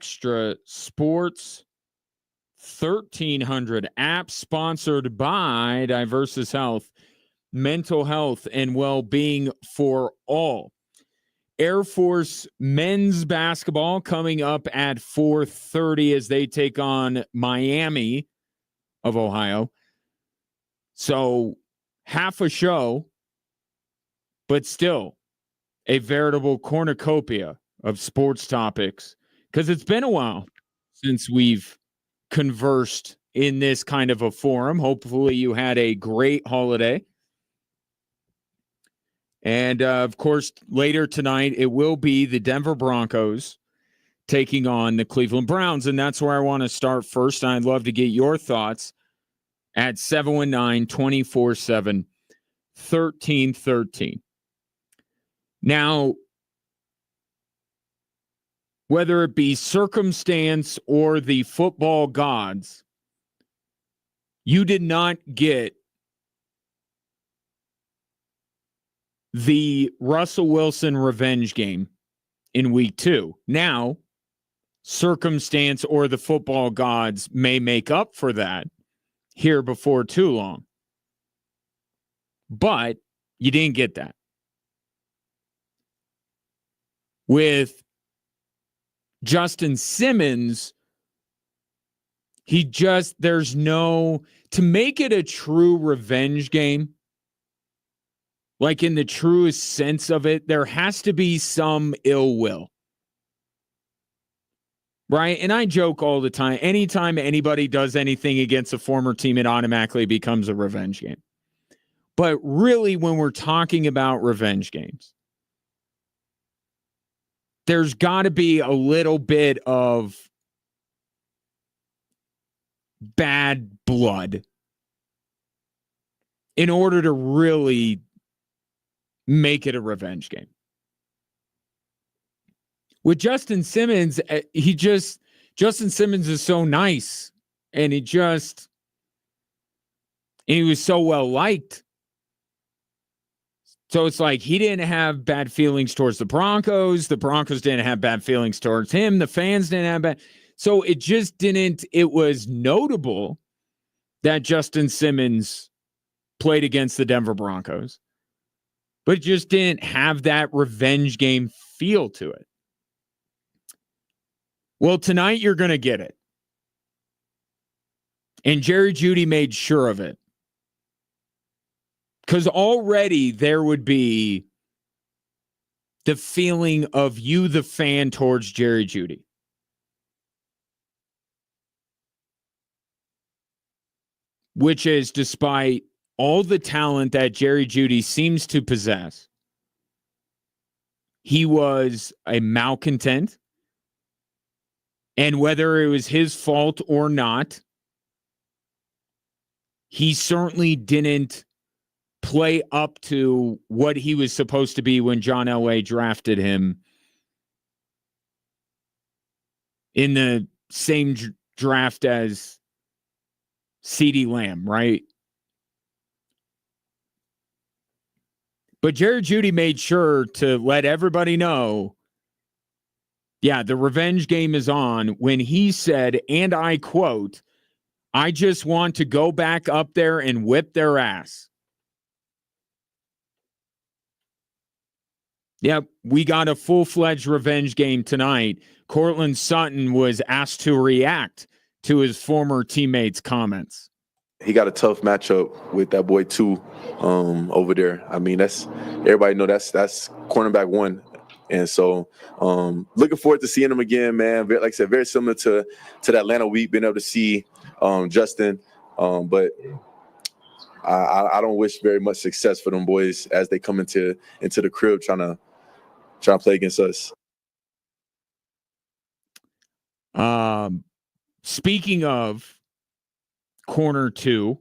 Extra Sports 1300 app sponsored by Diversus Health, mental health and well-being for all. Air Force men's basketball coming up at 4:30 as they take on Miami of Ohio. So half a show, but still a veritable cornucopia of sports topics, because it's been a while since we've conversed in this kind of a forum. Hopefully you had a great holiday. And, of course, later tonight, it will be the Denver Broncos taking on the Cleveland Browns. And that's where I want to start first. I'd love to get your thoughts at 719-247-1313. Now, whether it be circumstance or the football gods, you did not get the Russell Wilson revenge game in week 2. Now, circumstance or the football gods may make up for that here before too long. But you didn't get that. With Justin Simmons, there's no, to make it a true revenge game, like in the truest sense of it, there has to be some ill will. Right? And I joke all the time. Anytime anybody does anything against a former team, it automatically becomes a revenge game. But really, when we're talking about revenge games, there's got to be a little bit of bad blood in order to really make it a revenge game. With Justin Simmons, Justin Simmons is so nice, and he was so well liked. So it's like he didn't have bad feelings towards the Broncos. The Broncos didn't have bad feelings towards him. The fans didn't have bad. So it was notable that Justin Simmons played against the Denver Broncos, but it just didn't have that revenge game feel to it. Well, tonight you're going to get it. And Jerry Jeudy made sure of it. Because already there would be the feeling of you, the fan, towards Jerry Jeudy. Which is, despite all the talent that Jerry Jeudy seems to possess, he was a malcontent. And whether it was his fault or not, he certainly didn't play up to what he was supposed to be when John Elway drafted him in the same draft as CeeDee Lamb, right? But Jerry Jeudy made sure to let everybody know, yeah, the revenge game is on, when he said, and I quote, "I just want to go back up there and whip their ass." Yep, we got a full-fledged revenge game tonight. Courtland Sutton was asked to react to his former teammates' comments. He got a tough matchup with that boy too, over there. I mean, everybody know that's cornerback 1. And so looking forward to seeing him again, man. Like I said, very similar to the Atlanta week, being able to see Justin. But I don't wish very much success for them boys as they come into the crib trying to play against us. Speaking of corner 2,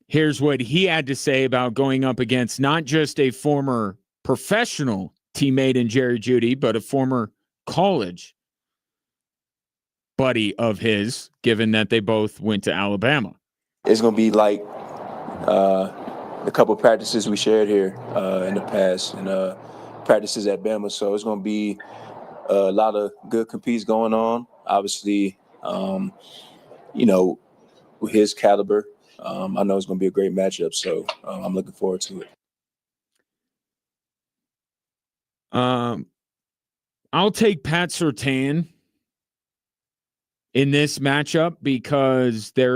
here's what he had to say about going up against not just a former professional teammate in Jerry Jeudy, but a former college buddy of his, given that they both went to Alabama. It's going to be like a couple of practices we shared here in the past, and practices at Bama. So it's going to be a lot of good competes going on. Obviously, with his caliber, I know it's going to be a great matchup. So I'm looking forward to it. I'll take Pat Surtain in this matchup because there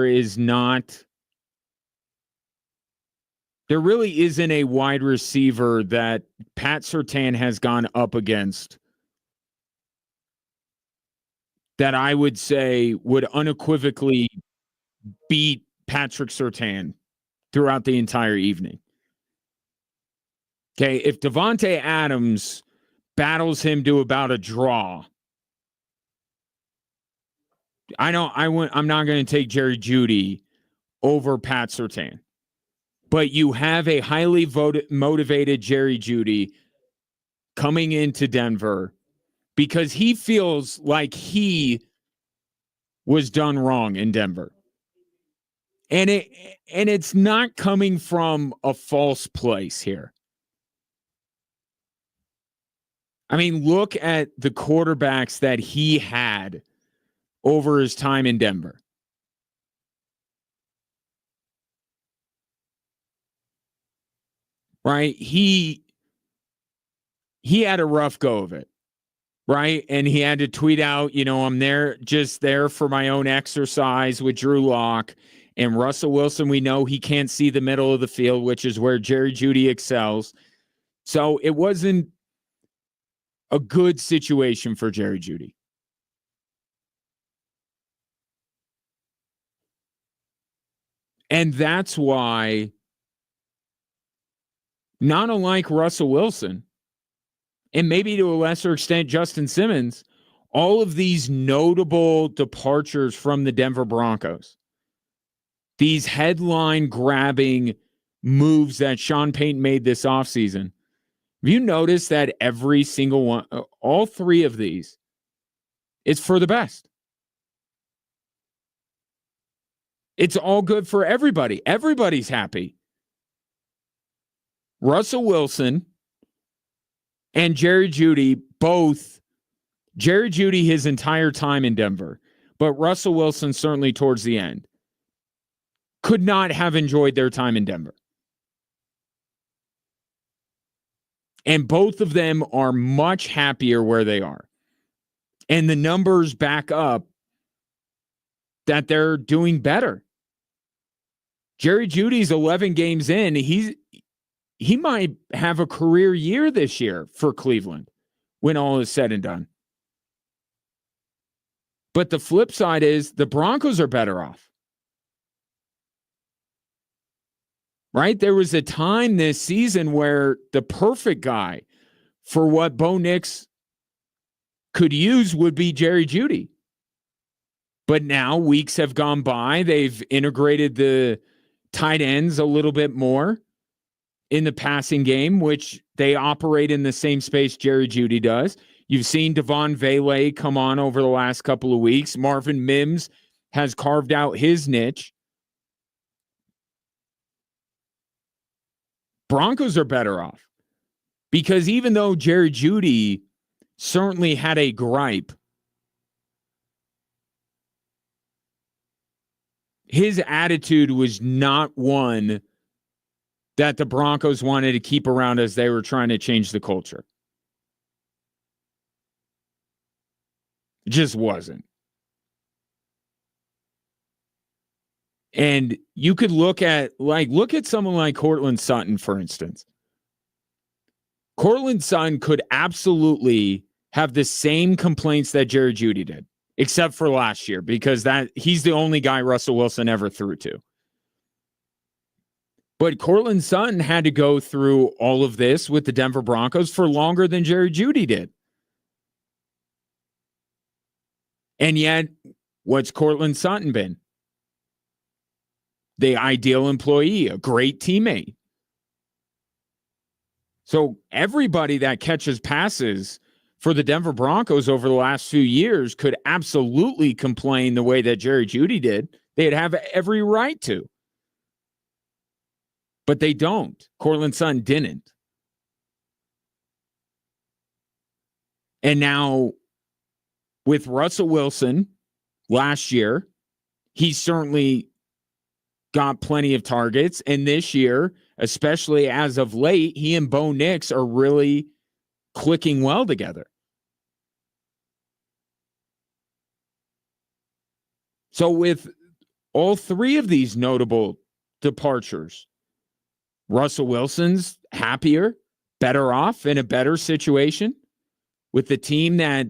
really isn't a wide receiver that Pat Surtain has gone up against that I would say would unequivocally beat Patrick Surtain throughout the entire evening. Okay, if Devontae Adams battles him to about a draw, I'm not going to take Jerry Jeudy over Pat Surtain. But you have a highly motivated Jerry Jeudy coming into Denver because he feels like he was done wrong in Denver. And it's not coming from a false place here. I mean, look at the quarterbacks that he had over his time in Denver. Right? He had a rough go of it. Right? And he had to tweet out, I'm just there for my own exercise with Drew Lock. And Russell Wilson, we know he can't see the middle of the field, which is where Jerry Jeudy excels. So it wasn't a good situation for Jerry Jeudy. And that's why, not unlike Russell Wilson, and maybe to a lesser extent Justin Simmons, all of these notable departures from the Denver Broncos, these headline-grabbing moves that Sean Payton made this offseason, have you noticed that every single one, all three of these, it's for the best? It's all good for everybody. Everybody's happy. Russell Wilson and Jerry Jeudy, both. Jerry Jeudy his entire time in Denver, but Russell Wilson certainly towards the end, could not have enjoyed their time in Denver. And both of them are much happier where they are. And the numbers back up that they're doing better. Jerry Jeudy's 11 games in. He might have a career year this year for Cleveland when all is said and done. But the flip side is the Broncos are better off. Right? There was a time this season where the perfect guy for what Bo Nix could use would be Jerry Jeudy. But now weeks have gone by. They've integrated the tight ends a little bit more in the passing game, which they operate in the same space Jerry Jeudy does. You've seen Devon Vele come on over the last couple of weeks. Marvin Mims has carved out his niche. Broncos are better off because even though Jerry Jeudy certainly had a gripe, his attitude was not one that the Broncos wanted to keep around as they were trying to change the culture. It just wasn't. And you could look at someone like Courtland Sutton, for instance. Courtland Sutton could absolutely have the same complaints that Jerry Jeudy did, except for last year, because he's the only guy Russell Wilson ever threw to. But Courtland Sutton had to go through all of this with the Denver Broncos for longer than Jerry Jeudy did. And yet, what's Courtland Sutton been? The ideal employee, a great teammate. So everybody that catches passes for the Denver Broncos over the last few years could absolutely complain the way that Jerry Jeudy did. They'd have every right to. But they don't. Courtland Sutton didn't. And now with Russell Wilson last year, he certainly got plenty of targets. And this year, especially as of late, he and Bo Nix are really clicking well together. So with all three of these notable departures, Russell Wilson's happier, better off, in a better situation with the team that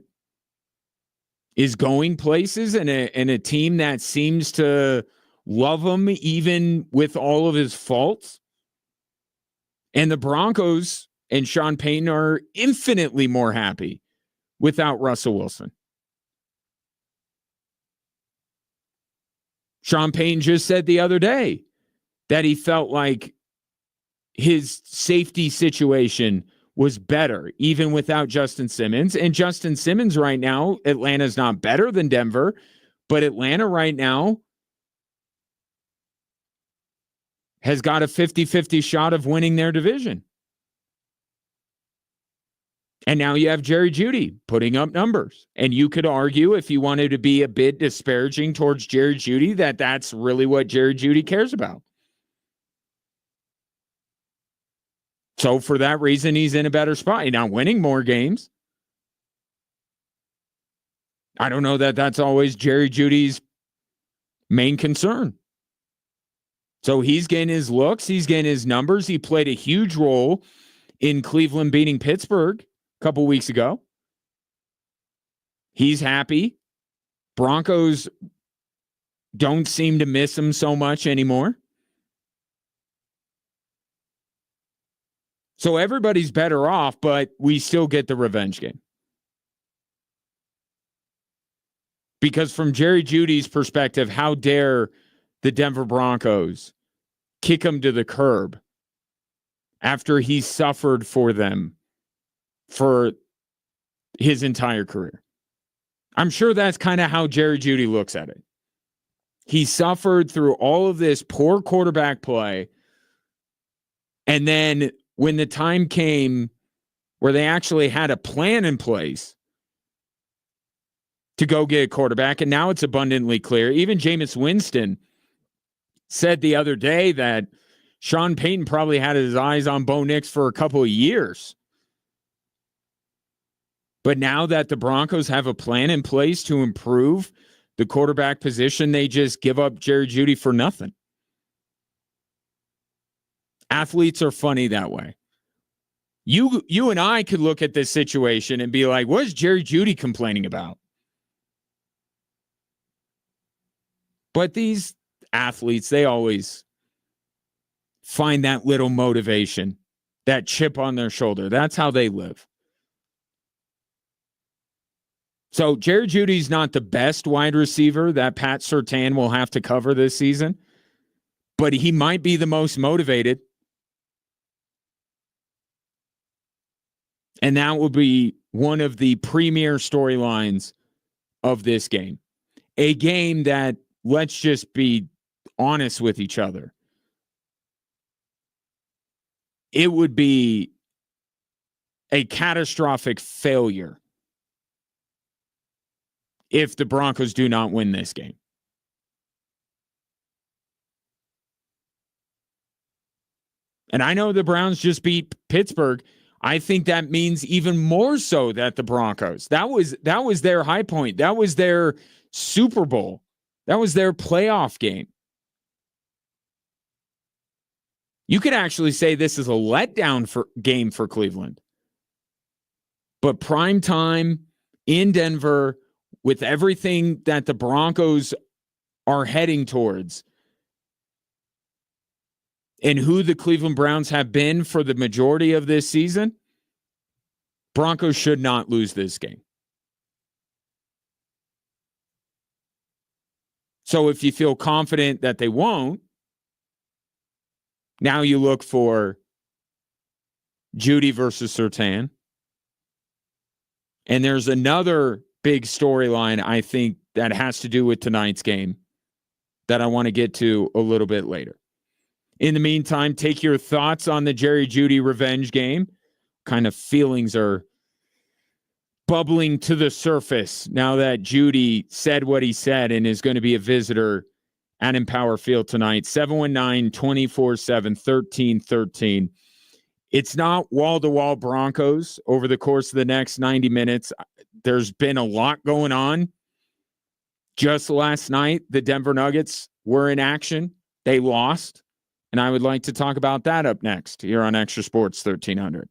is going places and a team that seems to love him even with all of his faults. And the Broncos and Sean Payton are infinitely more happy without Russell Wilson. Sean Payton just said the other day that he felt like his safety situation was better, even without Justin Simmons. And Justin Simmons right now, Atlanta's not better than Denver, but Atlanta right now has got a 50-50 shot of winning their division. And now you have Jerry Jeudy putting up numbers. And you could argue, if you wanted to be a bit disparaging towards Jerry Jeudy, that that's really what Jerry Jeudy cares about. So for that reason, he's in a better spot. He's not winning more games. I don't know that that's always Jerry Jeudy's main concern. So he's getting his looks. He's getting his numbers. He played a huge role in Cleveland beating Pittsburgh a couple weeks ago. He's happy. Broncos don't seem to miss him so much anymore. So everybody's better off, but we still get the revenge game. Because from Jerry Jeudy's perspective, how dare the Denver Broncos kick him to the curb after he suffered for them for his entire career? I'm sure that's kind of how Jerry Jeudy looks at it. He suffered through all of this poor quarterback play, and then when the time came where they actually had a plan in place to go get a quarterback, and now it's abundantly clear. Even Jameis Winston said the other day that Sean Payton probably had his eyes on Bo Nix for a couple of years. But now that the Broncos have a plan in place to improve the quarterback position, they just give up Jerry Jeudy for nothing. Athletes are funny that way. You and I could look at this situation and be like, what is Jerry Jeudy complaining about? But these athletes, they always find that little motivation, that chip on their shoulder. That's how they live. So Jerry Jeudy's not the best wide receiver that Pat Surtain will have to cover this season, but he might be the most motivated. And that will be one of the premier storylines of this game. A game that, let's just be honest with each other, it would be a catastrophic failure if the Broncos do not win this game. And I know the Browns just beat Pittsburgh. I think that means even more so that the Broncos, that was their high point. That was their Super Bowl. That was their playoff game. You could actually say this is a letdown game for Cleveland. But prime time in Denver, with everything that the Broncos are heading towards and who the Cleveland Browns have been for the majority of this season, Broncos should not lose this game. So if you feel confident that they won't, now you look for Jeudy versus Surtain. And there's another big storyline, I think, that has to do with tonight's game that I want to get to a little bit later. In the meantime, take your thoughts on the Jerry Jeudy revenge game. What kind of feelings are bubbling to the surface now that Judy said what he said and is going to be a visitor at Empower Field tonight. 719-247-1313. It's not wall-to-wall Broncos over the course of the next 90 minutes. There's been a lot going on. Just last night, the Denver Nuggets were in action. They lost. And I would like to talk about that up next here on Extra Sports 1300.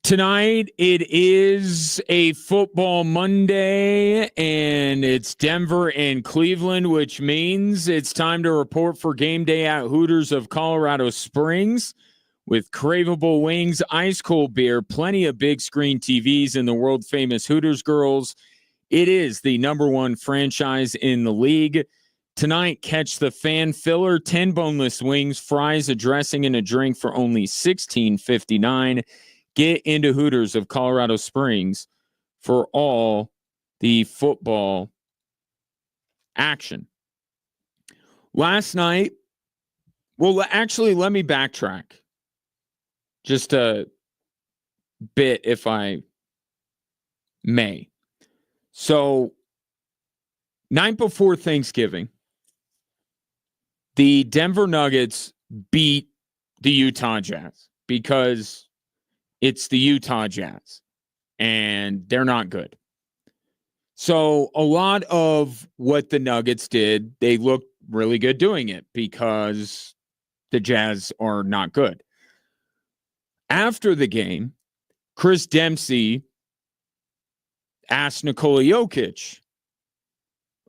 Tonight, it is a football Monday, and it's Denver and Cleveland, which means it's time to report for game day at Hooters of Colorado Springs with craveable wings, ice cold beer, plenty of big screen TVs, and the world-famous Hooters girls. It is the number one franchise in the league. Tonight, catch the fan filler, 10 boneless wings, fries, a dressing, and a drink for only $16.59. Get into Hooters of Colorado Springs for all the football action. Last night, well, actually, let me backtrack just a bit, if I may. So, night before Thanksgiving, the Denver Nuggets beat the Utah Jazz because it's the Utah Jazz, and they're not good. So a lot of what the Nuggets did, they looked really good doing it because the Jazz are not good. After the game, Chris Dempsey asked Nikola Jokic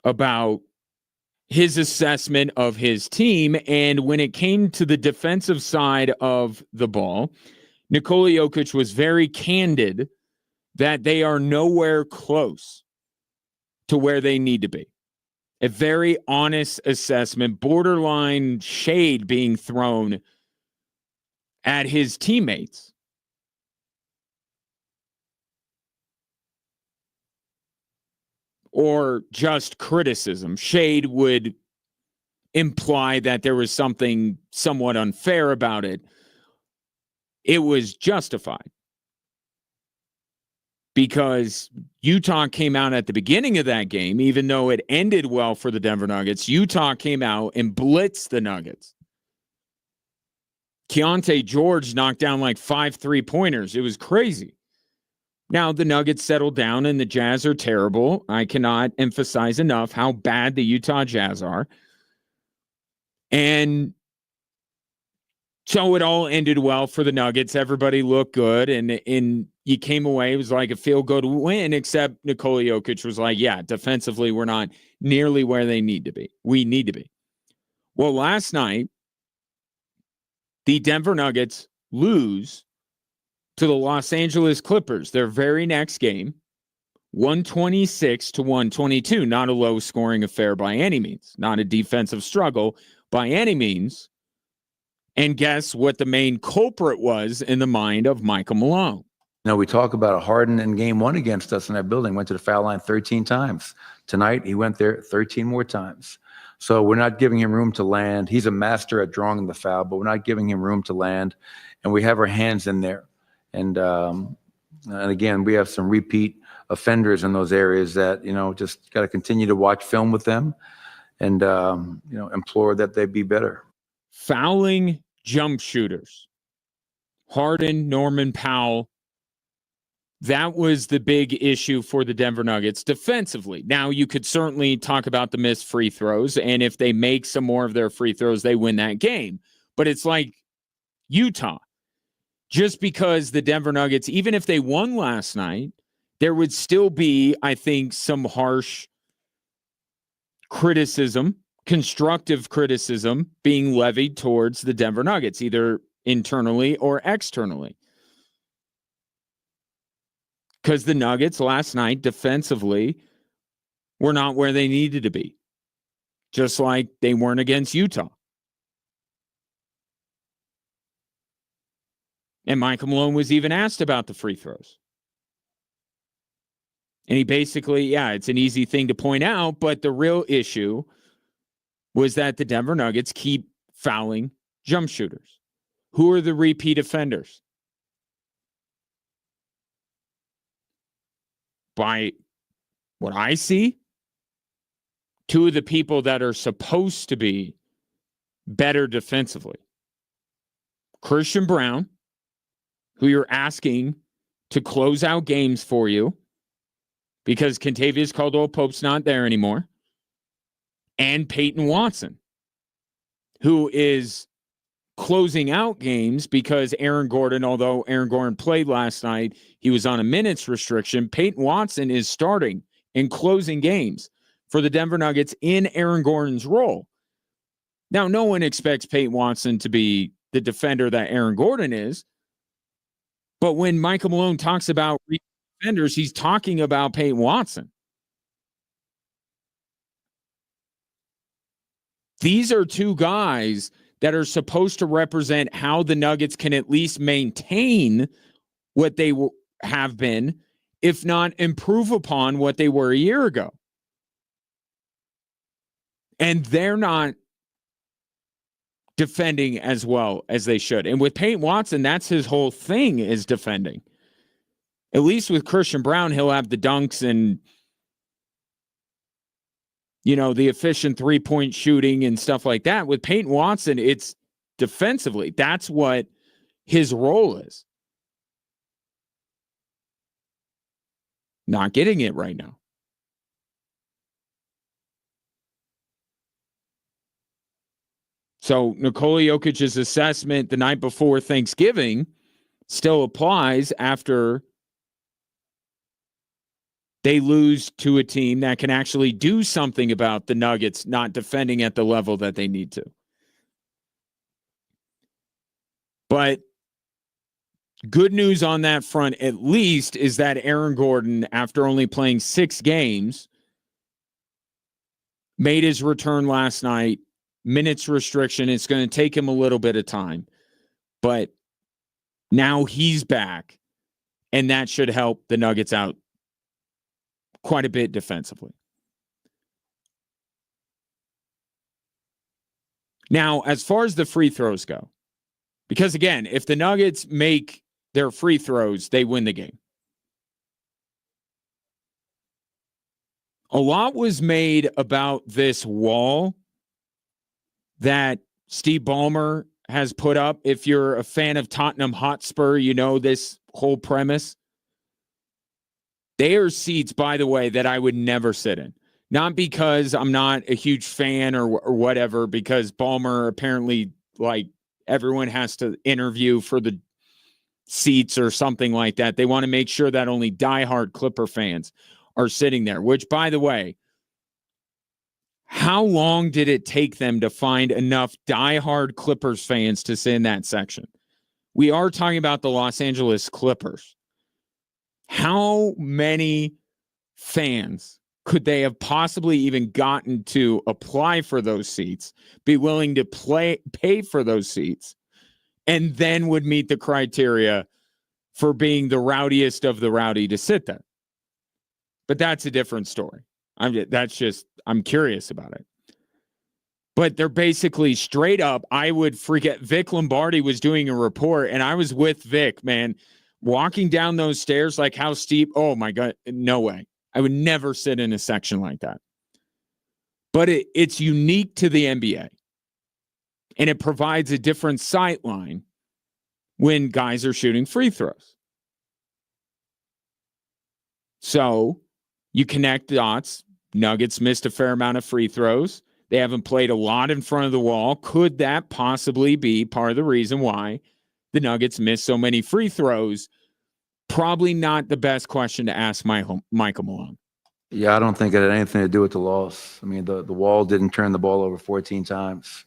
about his assessment of his team, and when it came to the defensive side of the ball, Nikola Jokic was very candid that they are nowhere close to where they need to be. A very honest assessment, borderline shade being thrown at his teammates. Or just criticism. Shade would imply that there was something somewhat unfair about it. It was justified because Utah came out at the beginning of that game, even though it ended well for the Denver Nuggets. Utah came out and blitzed the Nuggets. Keontae George knocked down like 5 3-pointers. It was crazy. Now the Nuggets settled down and the Jazz are terrible. I cannot emphasize enough how bad the Utah Jazz are. And so it all ended well for the Nuggets. Everybody looked good, and you came away. It was like a feel-good win, except Nikola Jokic was like, yeah, defensively, we're not nearly where they need to be. We need to be. Well, last night, the Denver Nuggets lose to the Los Angeles Clippers, their very next game, 126-122. Not a low-scoring affair by any means. Not a defensive struggle by any means. And guess what the main culprit was in the mind of Michael Malone? We talk about Harden in game one against us in that building, went to the foul line 13 times. Tonight, he went there 13 more times. So we're not giving him room to land. He's a master at drawing the foul, but we're not giving him room to land. And we have our hands in there. And again, we have some repeat offenders in those areas that, just got to continue to watch film with them and, implore that they be better. Fouling jump shooters. Harden, Norman Powell. That was the big issue for the Denver Nuggets defensively. Now, you could certainly talk about the missed free throws, and if they make some more of their free throws, they win that game. But it's like Utah. Just because the Denver Nuggets, even if they won last night, there would still be, I think, some harsh criticism, constructive criticism being levied towards the Denver Nuggets, either internally or externally. Because the Nuggets last night defensively were not where they needed to be, just like they weren't against Utah. And Michael Malone was even asked about the free throws. And he basically, it's an easy thing to point out, but the real issue was that the Denver Nuggets keep fouling jump shooters. Who are the repeat offenders? By what I see, two of the people that are supposed to be better defensively. Christian Brown, who you're asking to close out games for you because Kentavious Caldwell-Pope's not there anymore, and Peyton Watson, who is closing out games because Aaron Gordon, although Aaron Gordon played last night, he was on a minutes restriction. Peyton Watson is starting and closing games for the Denver Nuggets in Aaron Gordon's role. Now, no one expects Peyton Watson to be the defender that Aaron Gordon is, but when Michael Malone talks about defenders, he's talking about Peyton Watson. These are two guys that are supposed to represent how the Nuggets can at least maintain what they have been, if not improve upon what they were a year ago. And they're not defending as well as they should. And with Peyton Watson, that's his whole thing, is defending. At least with Christian Brown, he'll have the dunks and, the efficient three-point shooting and stuff like that. With Peyton Watson, it's defensively. That's what his role is. Not getting it right now. So Nikola Jokic's assessment the night before Thanksgiving still applies after they lose to a team that can actually do something about the Nuggets not defending at the level that they need to. But good news on that front, at least, is that Aaron Gordon, after only playing 6 games, made his return last night. Minutes restriction. It's going to take him a little bit of time. But now he's back, and that should help the Nuggets out quite a bit defensively. Now, as far as the free throws go, because again, if the Nuggets make their free throws, they win the game. A lot was made about this wall that Steve Ballmer has put up. If you're a fan of Tottenham Hotspur, you know this whole premise. They are seats, by the way, that I would never sit in. Not because I'm not a huge fan or whatever, because Ballmer apparently, everyone has to interview for the seats or something like that. They want to make sure that only diehard Clipper fans are sitting there, which, by the way, how long did it take them to find enough diehard Clippers fans to sit in that section? We are talking about the Los Angeles Clippers. How many fans could they have possibly even gotten to apply for those seats, be willing to pay for those seats, and then would meet the criteria for being the rowdiest of the rowdy to sit there? But that's a different story. I'm curious about it. But they're basically straight up, I would forget. Vic Lombardi was doing a report, and I was with Vic, man, walking down those stairs, how steep. Oh my God, no way. I would never sit in a section like that. But it's unique to the NBA. And it provides a different sight line when guys are shooting free throws. So you connect the dots. Nuggets missed a fair amount of free throws. They haven't played a lot in front of the wall. Could that possibly be part of the reason why the Nuggets missed so many free throws? Probably not the best question to ask Michael Malone. Yeah, I don't think it had anything to do with the loss. I mean, the wall didn't turn the ball over 14 times.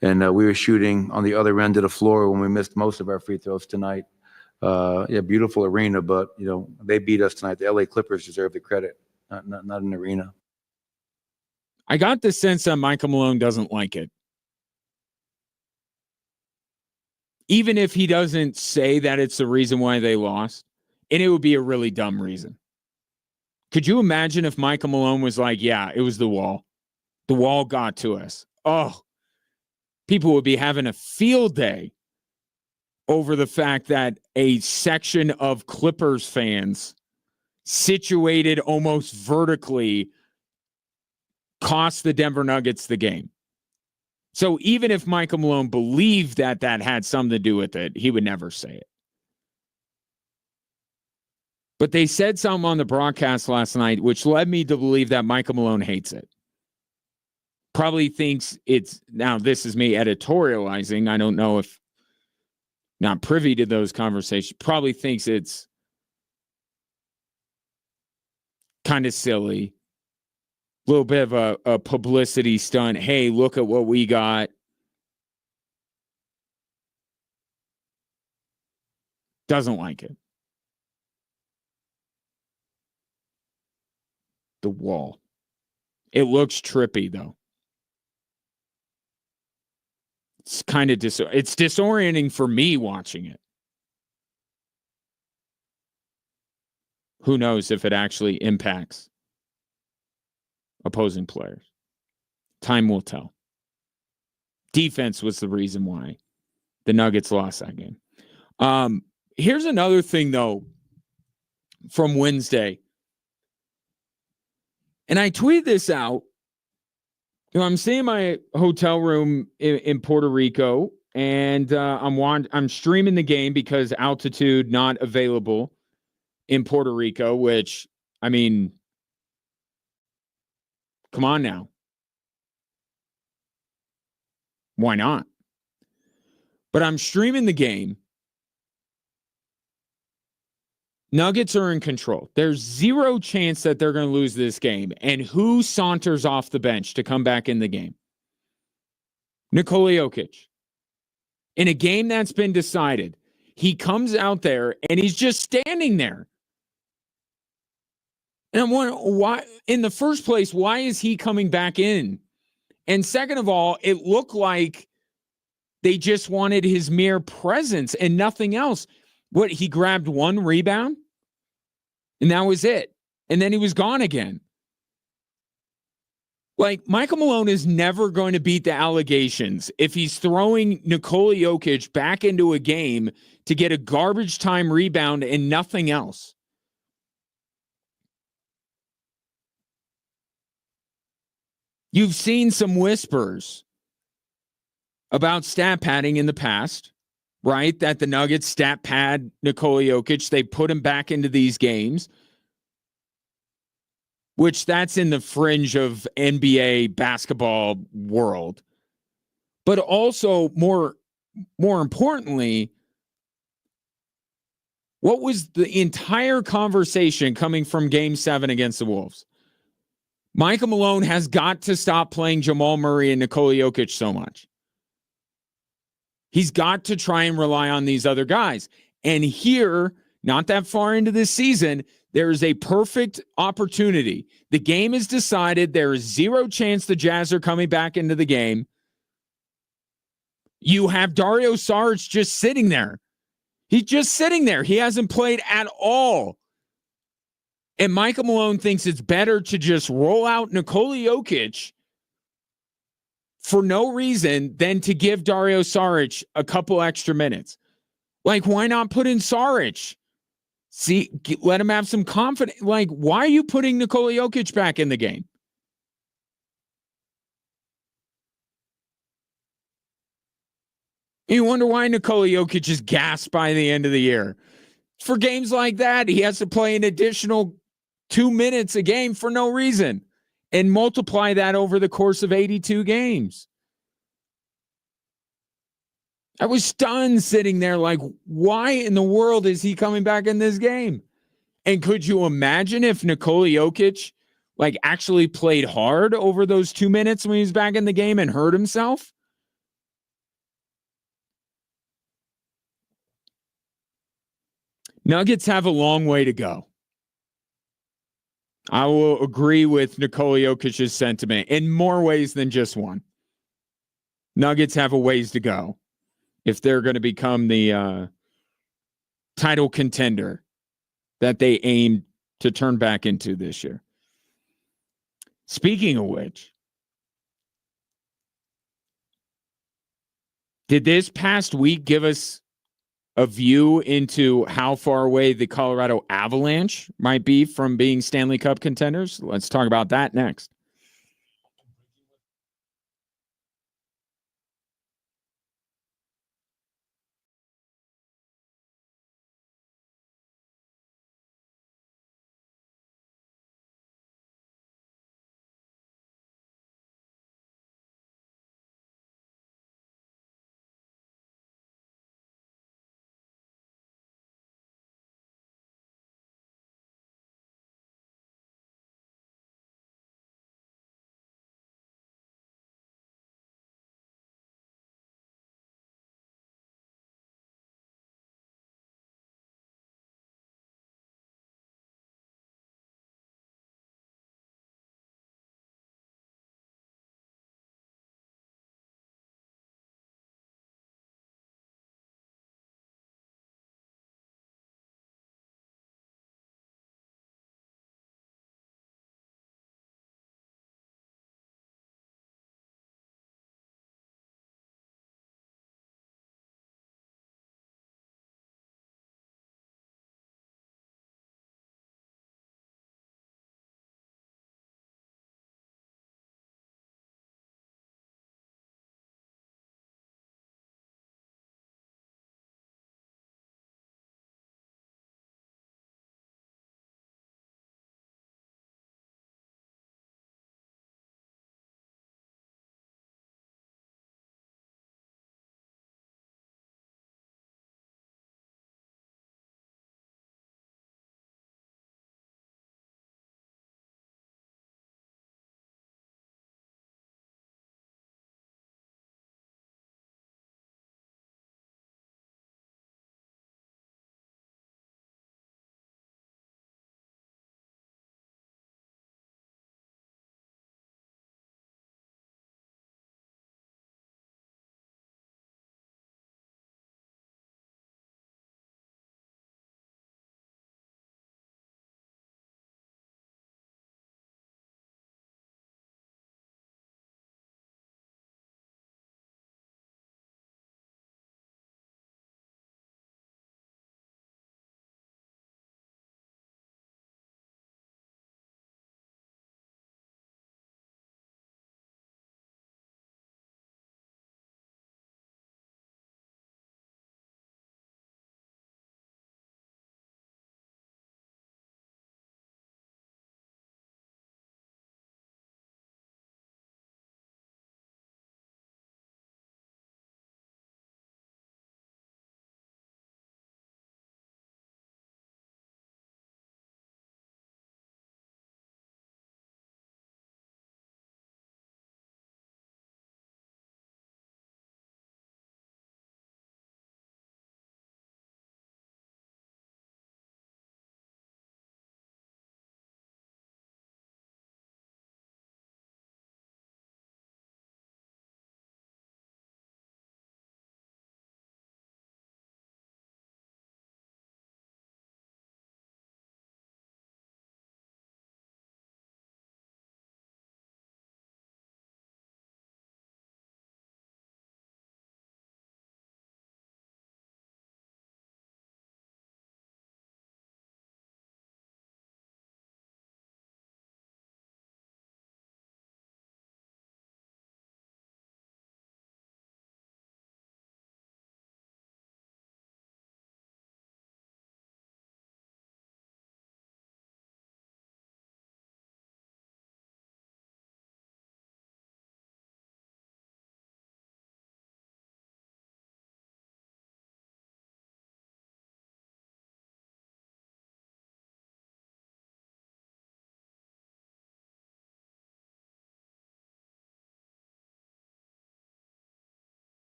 And we were shooting on the other end of the floor when we missed most of our free throws tonight. Beautiful arena, but, they beat us tonight. The LA Clippers deserve the credit, not an arena. I got the sense that Michael Malone doesn't like it. Even if he doesn't say that it's the reason why they lost, and it would be a really dumb reason. Could you imagine if Michael Malone was like, yeah, it was the wall. The wall got to us. Oh, people would be having a field day over the fact that a section of Clippers fans situated almost vertically cost the Denver Nuggets the game. So even if Michael Malone believed that had something to do with it, he would never say it. But they said something on the broadcast last night, which led me to believe that Michael Malone hates it. Probably thinks it's, now this is me editorializing. I don't know if, not privy to those conversations, probably thinks it's kind of silly. A little bit of a publicity stunt. Hey, look at what we got. Doesn't like it. The wall. It looks trippy, though. It's kind of it's disorienting for me watching it. Who knows if it actually impacts opposing players. Time will tell. Defense was the reason why the Nuggets lost that game. Here's another thing, though, from Wednesday. And I tweeted this out. I'm staying in my hotel room in Puerto Rico, and I'm streaming the game because altitude not available in Puerto Rico, which, I mean, come on now. Why not? But I'm streaming the game. Nuggets are in control. There's zero chance that they're going to lose this game. And who saunters off the bench to come back in the game? Nikola Jokic. In a game that's been decided, he comes out there and he's just standing there. And I'm wondering, why, in the first place, why is he coming back in? And second of all, it looked like they just wanted his mere presence and nothing else. What, he grabbed one rebound? And that was it. And then he was gone again. Like, Michael Malone is never going to beat the allegations if he's throwing Nikola Jokic back into a game to get a garbage time rebound and nothing else. You've seen some whispers about stat padding in the past, right? That the Nuggets stat pad Nikola Jokic. They put him back into these games, which that's in the fringe of NBA basketball world. But also, more importantly, what was the entire conversation coming from Game 7 against the Wolves? Michael Malone has got to stop playing Jamal Murray and Nikola Jokic so much. He's got to try and rely on these other guys. And here, not that far into this season, there is a perfect opportunity. The game is decided. There is zero chance the Jazz are coming back into the game. You have Dario Saric just sitting there. He's just sitting there. He hasn't played at all. And Michael Malone thinks it's better to just roll out Nikola Jokic for no reason than to give Dario Saric a couple extra minutes. Like, why not put in Saric? See, let him have some confidence. Like, why are you putting Nikola Jokic back in the game? You wonder why Nikola Jokic is gassed by the end of the year. For games like that, he has to play an additional 2 minutes a game for no reason and multiply that over the course of 82 games. I was stunned sitting there like, why in the world is he coming back in this game? And could you imagine if Nikola Jokic like actually played hard over those 2 minutes when he was back in the game and hurt himself? Nuggets have a long way to go. I will agree with Nikola Jokic's sentiment in more ways than just one. Nuggets have a ways to go if they're going to become the title contender that they aim to turn back into this year. Speaking of which, did this past week give us a view into how far away the Colorado Avalanche might be from being Stanley Cup contenders? Let's talk about that next.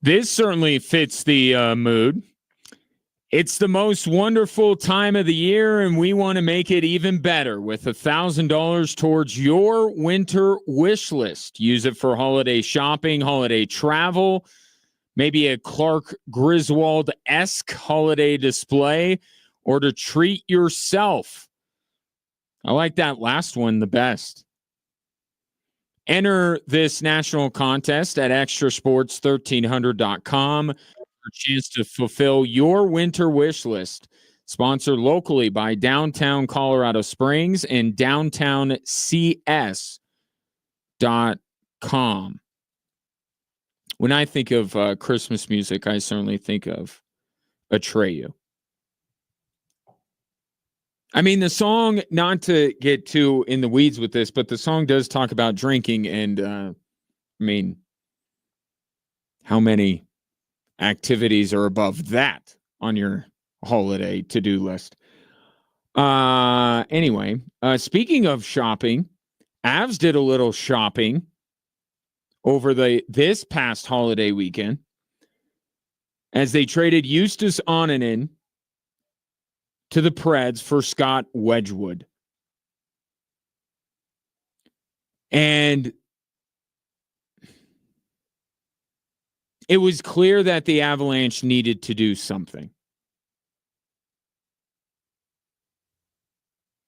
This certainly fits the mood. It's the most wonderful time of the year, and we want to make it even better with $1,000 towards your winter wish list. Use it for holiday shopping, holiday travel, maybe a Clark Griswold-esque holiday display, or to treat yourself. I like that last one the best. Enter this national contest at extrasports1300.com for a chance to fulfill your winter wish list. Sponsored locally by Downtown Colorado Springs and downtowncs.com. When I think of Christmas music, I certainly think of Atreyu. I mean, the song, not to get too in the weeds with this, but the song does talk about drinking. And, I mean, how many activities are above that on your holiday to-do list? Anyway, speaking of shopping, Avs did a little shopping over this past holiday weekend as they traded Justus Onanen to the Preds for Scott Wedgwood. And it was clear that the Avalanche needed to do something.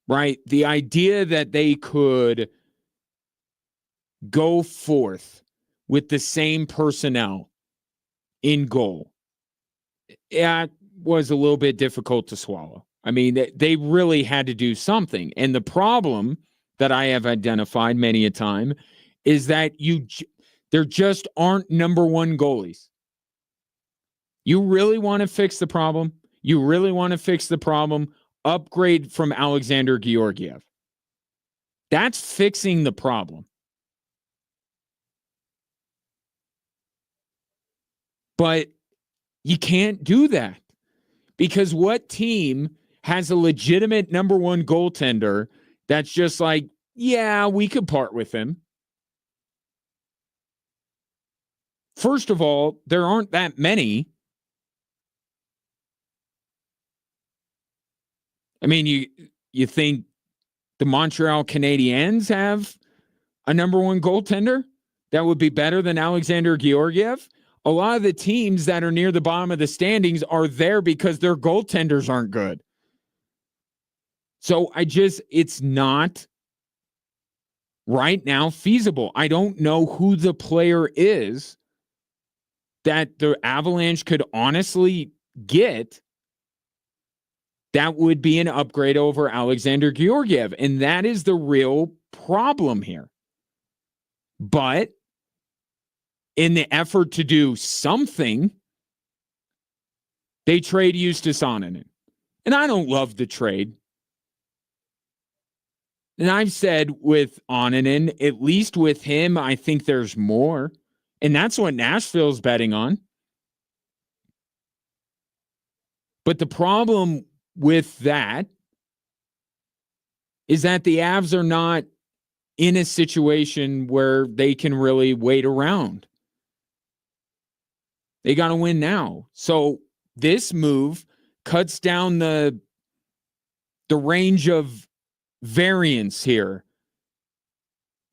Right? The idea that they could go forth with the same personnel in goal, it was a little bit difficult to swallow. I mean, they really had to do something. And the problem that I have identified many a time is that there just aren't number one goalies. You really want to fix the problem? You really want to fix the problem? Upgrade from Alexander Georgiev. That's fixing the problem. But you can't do that. Because what team has a legitimate number one goaltender that's just like, yeah, we could part with him? First of all, there aren't that many. I mean, you think the Montreal Canadiens have a number one goaltender that would be better than Alexander Georgiev? A lot of the teams that are near the bottom of the standings are there because their goaltenders aren't good. So it's not right now feasible. I don't know who the player is that the Avalanche could honestly get that would be an upgrade over Alexander Georgiev. And that is the real problem here. But in the effort to do something, they trade Justus Onanen. And I don't love the trade. And I've said with Onanen, at least with him, I think there's more. And that's what Nashville's betting on. But the problem with that is that the Avs are not in a situation where they can really wait around. They got to win now. So this move cuts down the range of variance here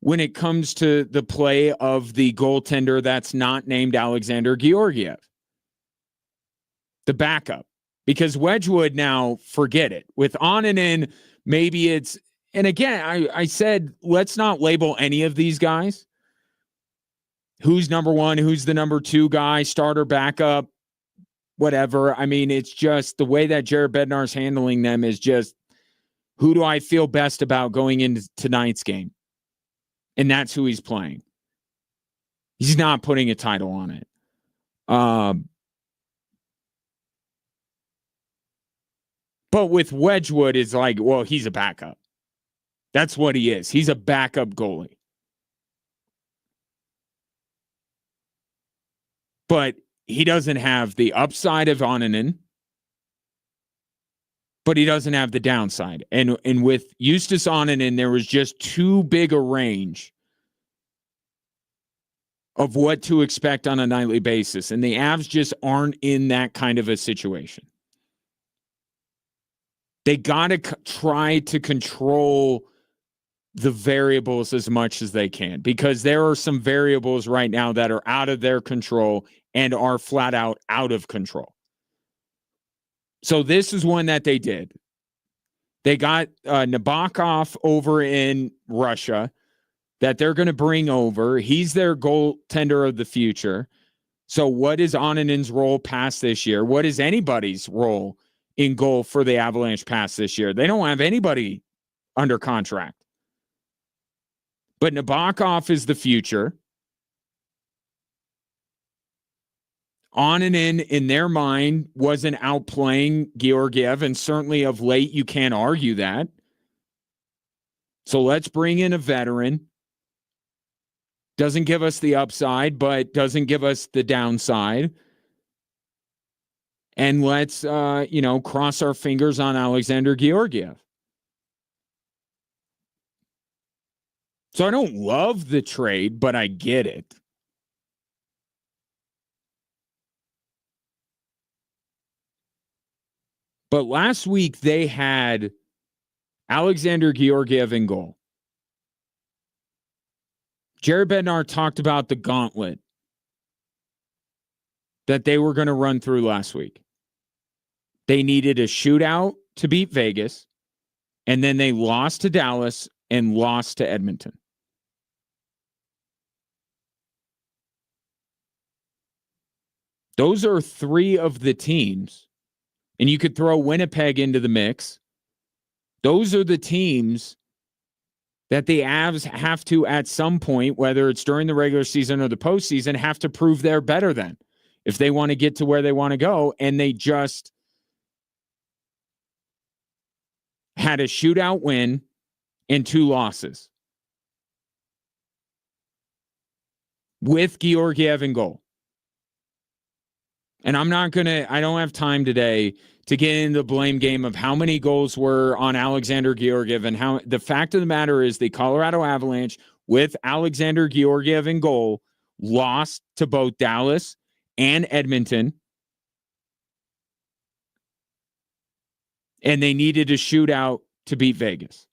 when it comes to the play of the goaltender that's not named Alexander Georgiev, the backup. Because Wedgwood now, forget it. With Onanen, maybe it's, and again, I said, let's not label any of these guys. Who's number one? Who's the number two guy? Starter, backup, whatever. I mean, it's just the way that Jared Bednar's handling them is just, who do I feel best about going into tonight's game? And that's who he's playing. He's not putting a title on it. But with Wedgwood, it's like, well, he's a backup. That's what he is. He's a backup goalie. But he doesn't have the upside of Onanen, but he doesn't have the downside. And with Justus Onanen, there was just too big a range of what to expect on a nightly basis. And the Avs just aren't in that kind of a situation. They got to try to control the variables as much as they can, because there are some variables right now that are out of their control and are flat out of control. So this is one that they did. They got Nabokov over in Russia that they're going to bring over. He's their goaltender of the future. So what is Onninen's role past this year? What is anybody's role in goal for the Avalanche past this year? They don't have anybody under contract. But Nabokov is the future. Onninen, in their mind, wasn't outplaying Georgiev, and certainly of late, you can't argue that. So let's bring in a veteran. Doesn't give us the upside, but doesn't give us the downside. And let's, cross our fingers on Alexander Georgiev. So I don't love the trade, but I get it. But last week they had Alexander Georgiev in goal. Jared Bednar talked about the gauntlet that they were going to run through last week. They needed a shootout to beat Vegas, and then they lost to Dallas and lost to Edmonton. Those are three of the teams, and you could throw Winnipeg into the mix. Those are the teams that the Avs have to, at some point, whether it's during the regular season or the postseason, have to prove they're better than if they want to get to where they want to go. And they just had a shootout win and 2 losses with Georgiev in goal. And I don't have time today to get into the blame game of how many goals were on Alexander Georgiev, and how the fact of the matter is the Colorado Avalanche with Alexander Georgiev in goal lost to both Dallas and Edmonton. And they needed a shootout to beat Vegas.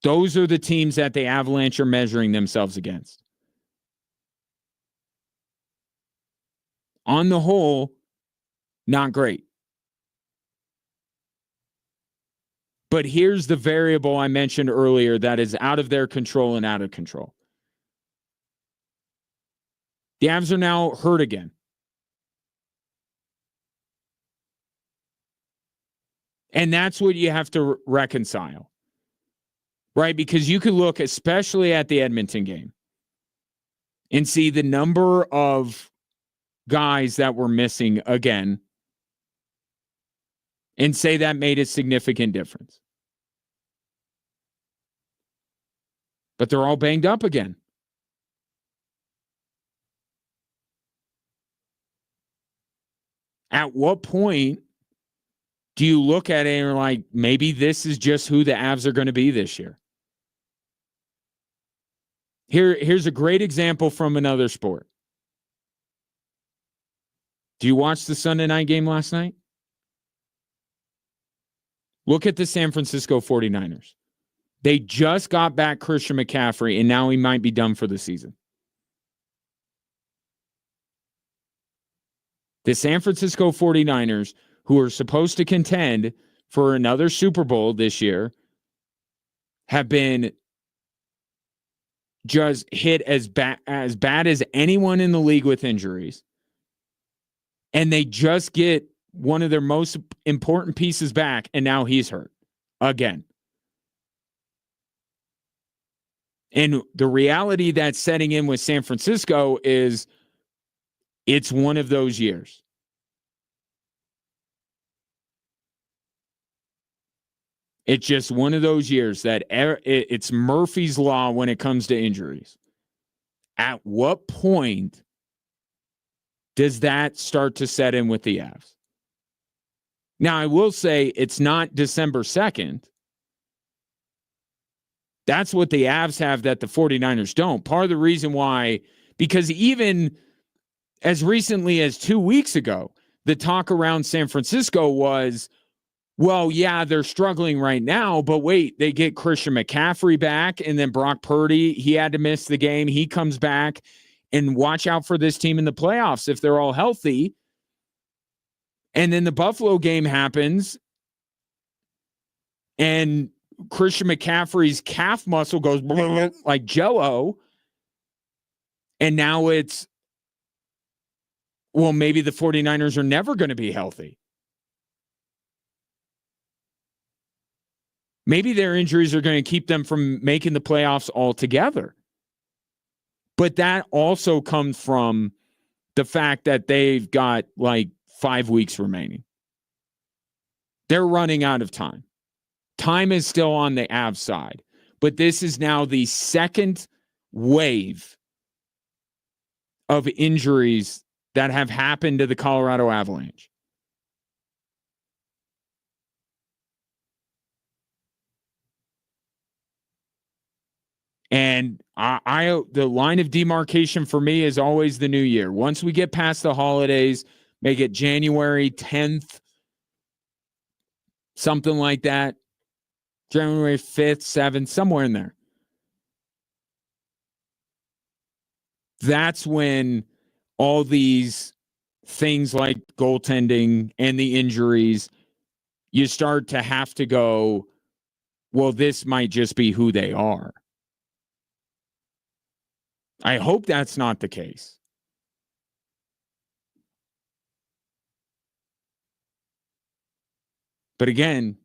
Those are the teams that the Avalanche are measuring themselves against. On the whole, not great. But here's the variable I mentioned earlier that is out of their control and out of control. The Avs are now hurt again. And that's what you have to reconcile, right? Because you could look especially at the Edmonton game and see the number of guys that were missing again and say that made a significant difference. But they're all banged up again. At what point do you look at it and you're like, maybe this is just who the Avs are going to be this year? Here's a great example from another sport. Do you watch the Sunday night game last night? Look at the San Francisco 49ers. They just got back Christian McCaffrey, and now he might be done for the season. The San Francisco 49ers, who are supposed to contend for another Super Bowl this year, have been just hit as bad as anyone in the league with injuries. And they just get one of their most important pieces back, and now he's hurt again. And the reality that's setting in with San Francisco is it's one of those years. It's just one of those years that it's Murphy's Law when it comes to injuries. At what point does that start to set in with the Avs? Now, I will say it's not December 2nd. That's what the Avs have that the 49ers don't. Part of the reason why, because even as recently as 2 weeks ago, the talk around San Francisco was, well, yeah, they're struggling right now, but wait, they get Christian McCaffrey back, and then Brock Purdy, he had to miss the game. He comes back, and watch out for this team in the playoffs if they're all healthy. And then the Buffalo game happens, and Christian McCaffrey's calf muscle goes like jello, and now it's, well, maybe the 49ers are never going to be healthy. Maybe their injuries are going to keep them from making the playoffs altogether. But that also comes from the fact that they've got like 5 weeks remaining. They're running out of time. Time is still on the Avs side. But this is now the second wave of injuries that have happened to the Colorado Avalanche. And the line of demarcation for me is always the new year. Once we get past the holidays, make it January 10th, something like that. January 5th, 7th, somewhere in there. That's when all these things like goaltending and the injuries, you start to have to go, well, this might just be who they are. I hope that's not the case. But again,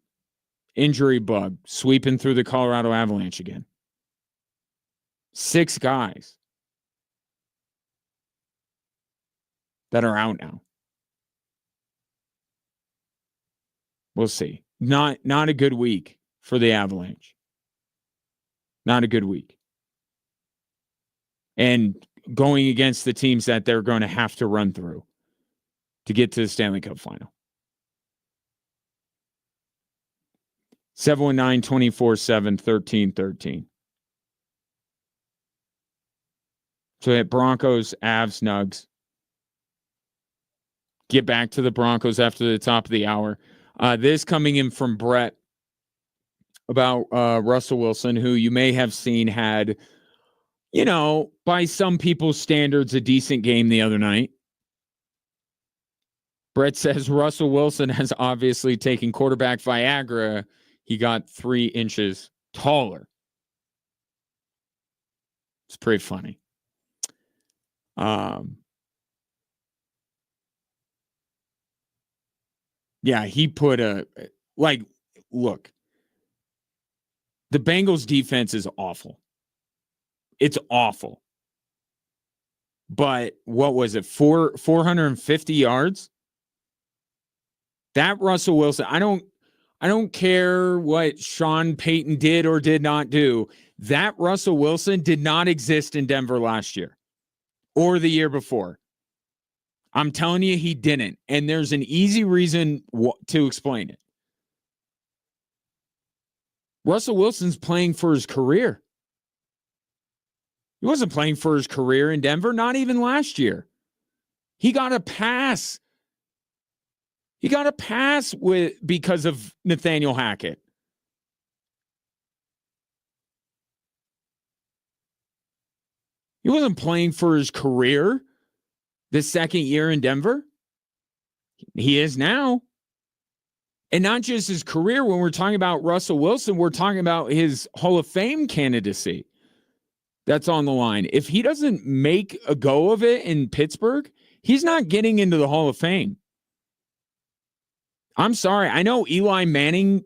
injury bug sweeping through the Colorado Avalanche again. 6 guys that are out now. We'll see. Not a good week for the Avalanche. Not a good week. And going against the teams that they're going to have to run through to get to the Stanley Cup final. 719-247-1313. So at Broncos, Avs, Nugs. Get back to the Broncos after the top of the hour. This coming in from Brett about Russell Wilson, who you may have seen had, you know, by some people's standards, a decent game the other night. Brett says Russell Wilson has obviously taken quarterback Viagra. He got 3 inches taller. It's pretty funny. Yeah, he put look, the Bengals defense is awful. It's awful. But what was it? 450 yards? That Russell Wilson, I don't care what Sean Payton did or did not do. That Russell Wilson did not exist in Denver last year or the year before. I'm telling you, he didn't. And there's an easy reason to explain it. Russell Wilson's playing for his career. He wasn't playing for his career in Denver, not even last year. He got a pass. He got a pass because of Nathaniel Hackett. He wasn't playing for his career the second year in Denver. He is now. And not just his career. When we're talking about Russell Wilson, we're talking about his Hall of Fame candidacy that's on the line. If he doesn't make a go of it in Pittsburgh, he's not getting into the Hall of Fame. I'm sorry. I know Eli Manning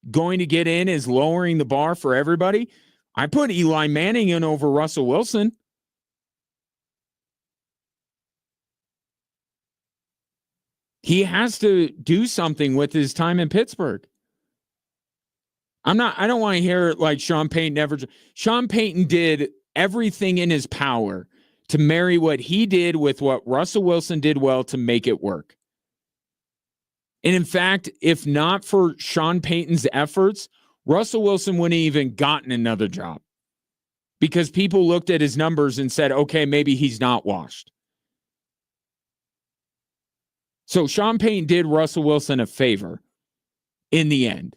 going to get in is lowering the bar for everybody. I put Eli Manning in over Russell Wilson. He has to do something with his time in Pittsburgh. I don't want to hear like Sean Payton Sean Payton did everything in his power to marry what he did with what Russell Wilson did well to make it work. And in fact, if not for Sean Payton's efforts, Russell Wilson wouldn't even gotten another job because people looked at his numbers and said, okay, maybe he's not washed. So Sean Payton did Russell Wilson a favor in the end.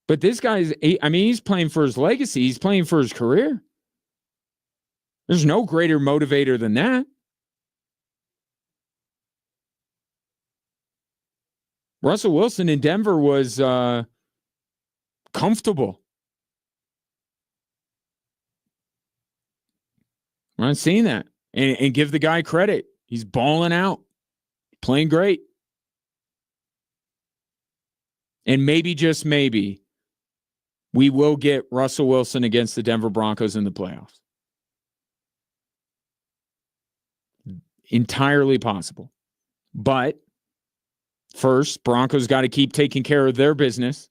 But this guy's, he's playing for his legacy. He's playing for his career. There's no greater motivator than that. Russell Wilson in Denver was comfortable. I'm not seeing that. And give the guy credit. He's balling out, playing great. And maybe, just maybe, we will get Russell Wilson against the Denver Broncos in the playoffs. Entirely possible. But first, Broncos got to keep taking care of their business.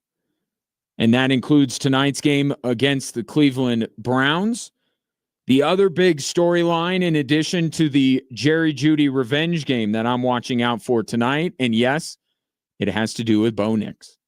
And that includes tonight's game against the Cleveland Browns. The other big storyline, in addition to the Jerry Jeudy revenge game that I'm watching out for tonight, and yes, it has to do with Bo Nix.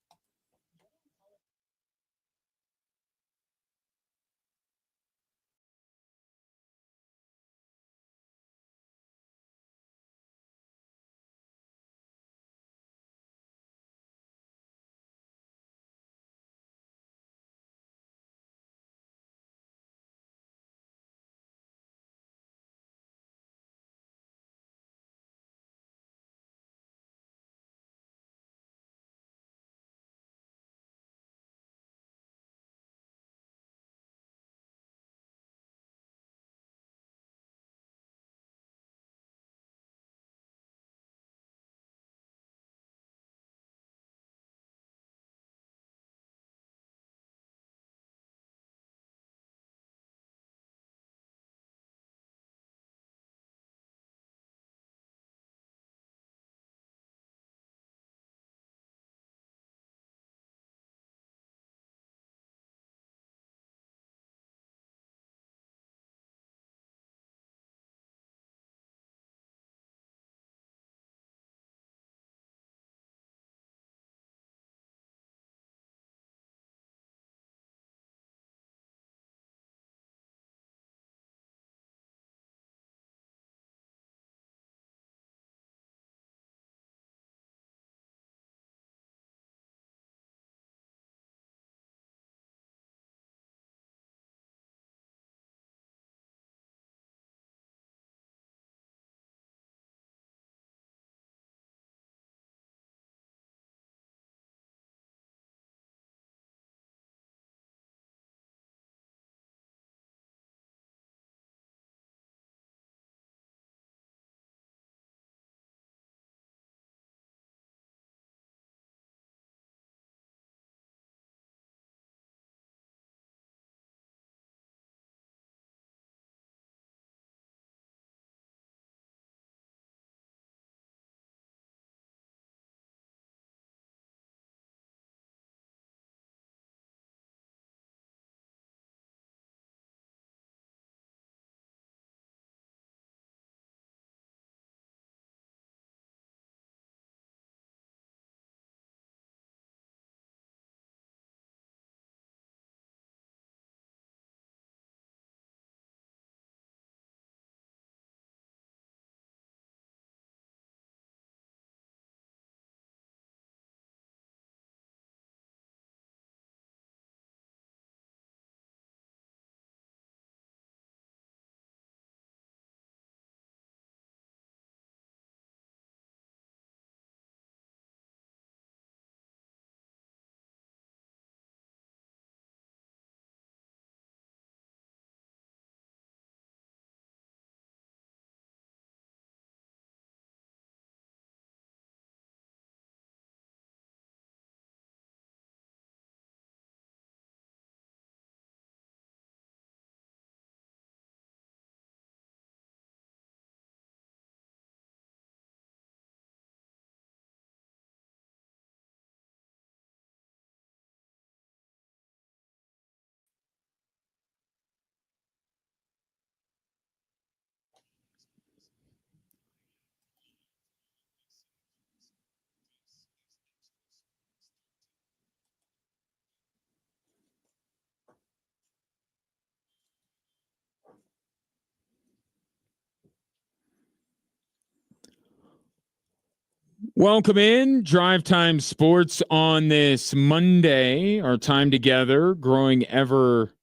Welcome in, Drive Time Sports on this Monday. Our time together growing ever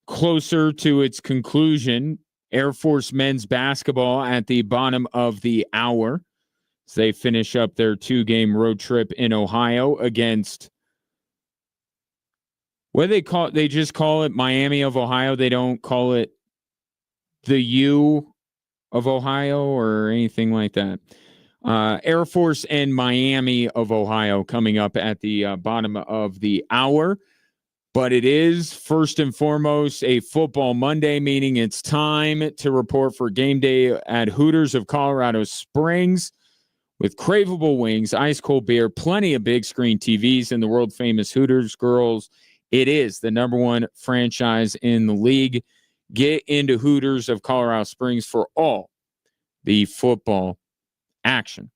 closer to its conclusion. Air Force men's basketball at the bottom of the hour as they finish up their 2-game road trip in Ohio against, what do they call it? They just call it Miami of Ohio. They don't call it the U of Ohio or anything like that. Air Force and Miami of Ohio coming up at the bottom of the hour. But it is, first and foremost, a football Monday, meaning it's time to report for game day at Hooters of Colorado Springs with craveable wings, ice-cold beer, plenty of big screen TVs, and the world-famous Hooters girls. It is the number one franchise in the league. Get into Hooters of Colorado Springs for all the football action.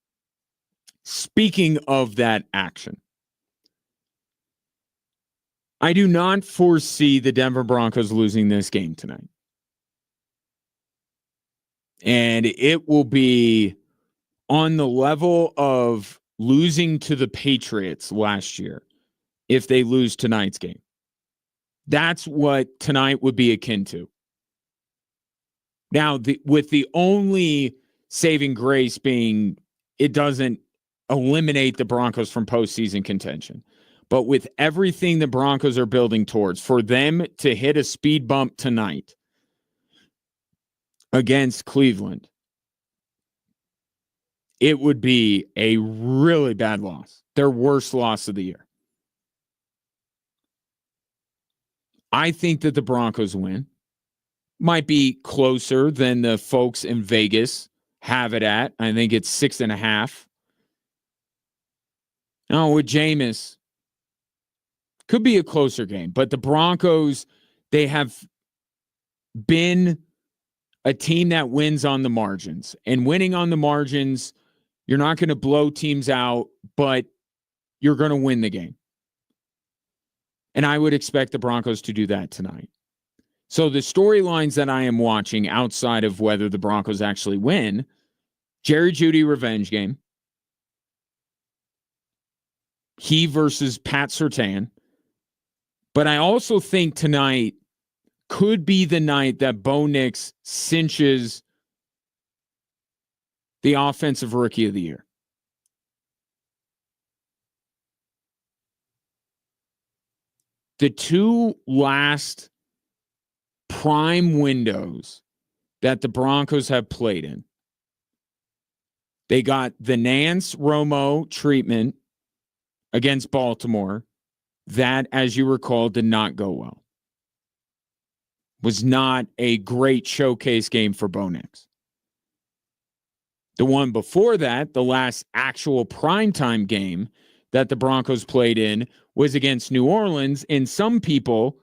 Speaking of that action, I do not foresee the Denver Broncos losing this game tonight. And it will be on the level of losing to the Patriots last year if they lose tonight's game. That's what tonight would be akin to. Now, with the only saving grace being it doesn't eliminate the Broncos from postseason contention. But with everything the Broncos are building towards, for them to hit a speed bump tonight against Cleveland, it would be a really bad loss. Their worst loss of the year. I think that the Broncos win. Might be closer than the folks in Vegas have it at. I think it's 6.5. Oh, with Jameis, could be a closer game. But the Broncos, they have been a team that wins on the margins. And winning on the margins, you're not going to blow teams out, but you're going to win the game. And I would expect the Broncos to do that tonight. So the storylines that I am watching outside of whether the Broncos actually win, Jerry Jeudy revenge game. He versus Pat Surtain. But I also think tonight could be the night that Bo Nix cinches the offensive rookie of the year. The two last prime windows that the Broncos have played in, they got the Nance Romo treatment against Baltimore. That, as you recall, did not go well. Was not a great showcase game for Bo Nix. The one before that, the last actual primetime game that the Broncos played in, was against New Orleans. And some people,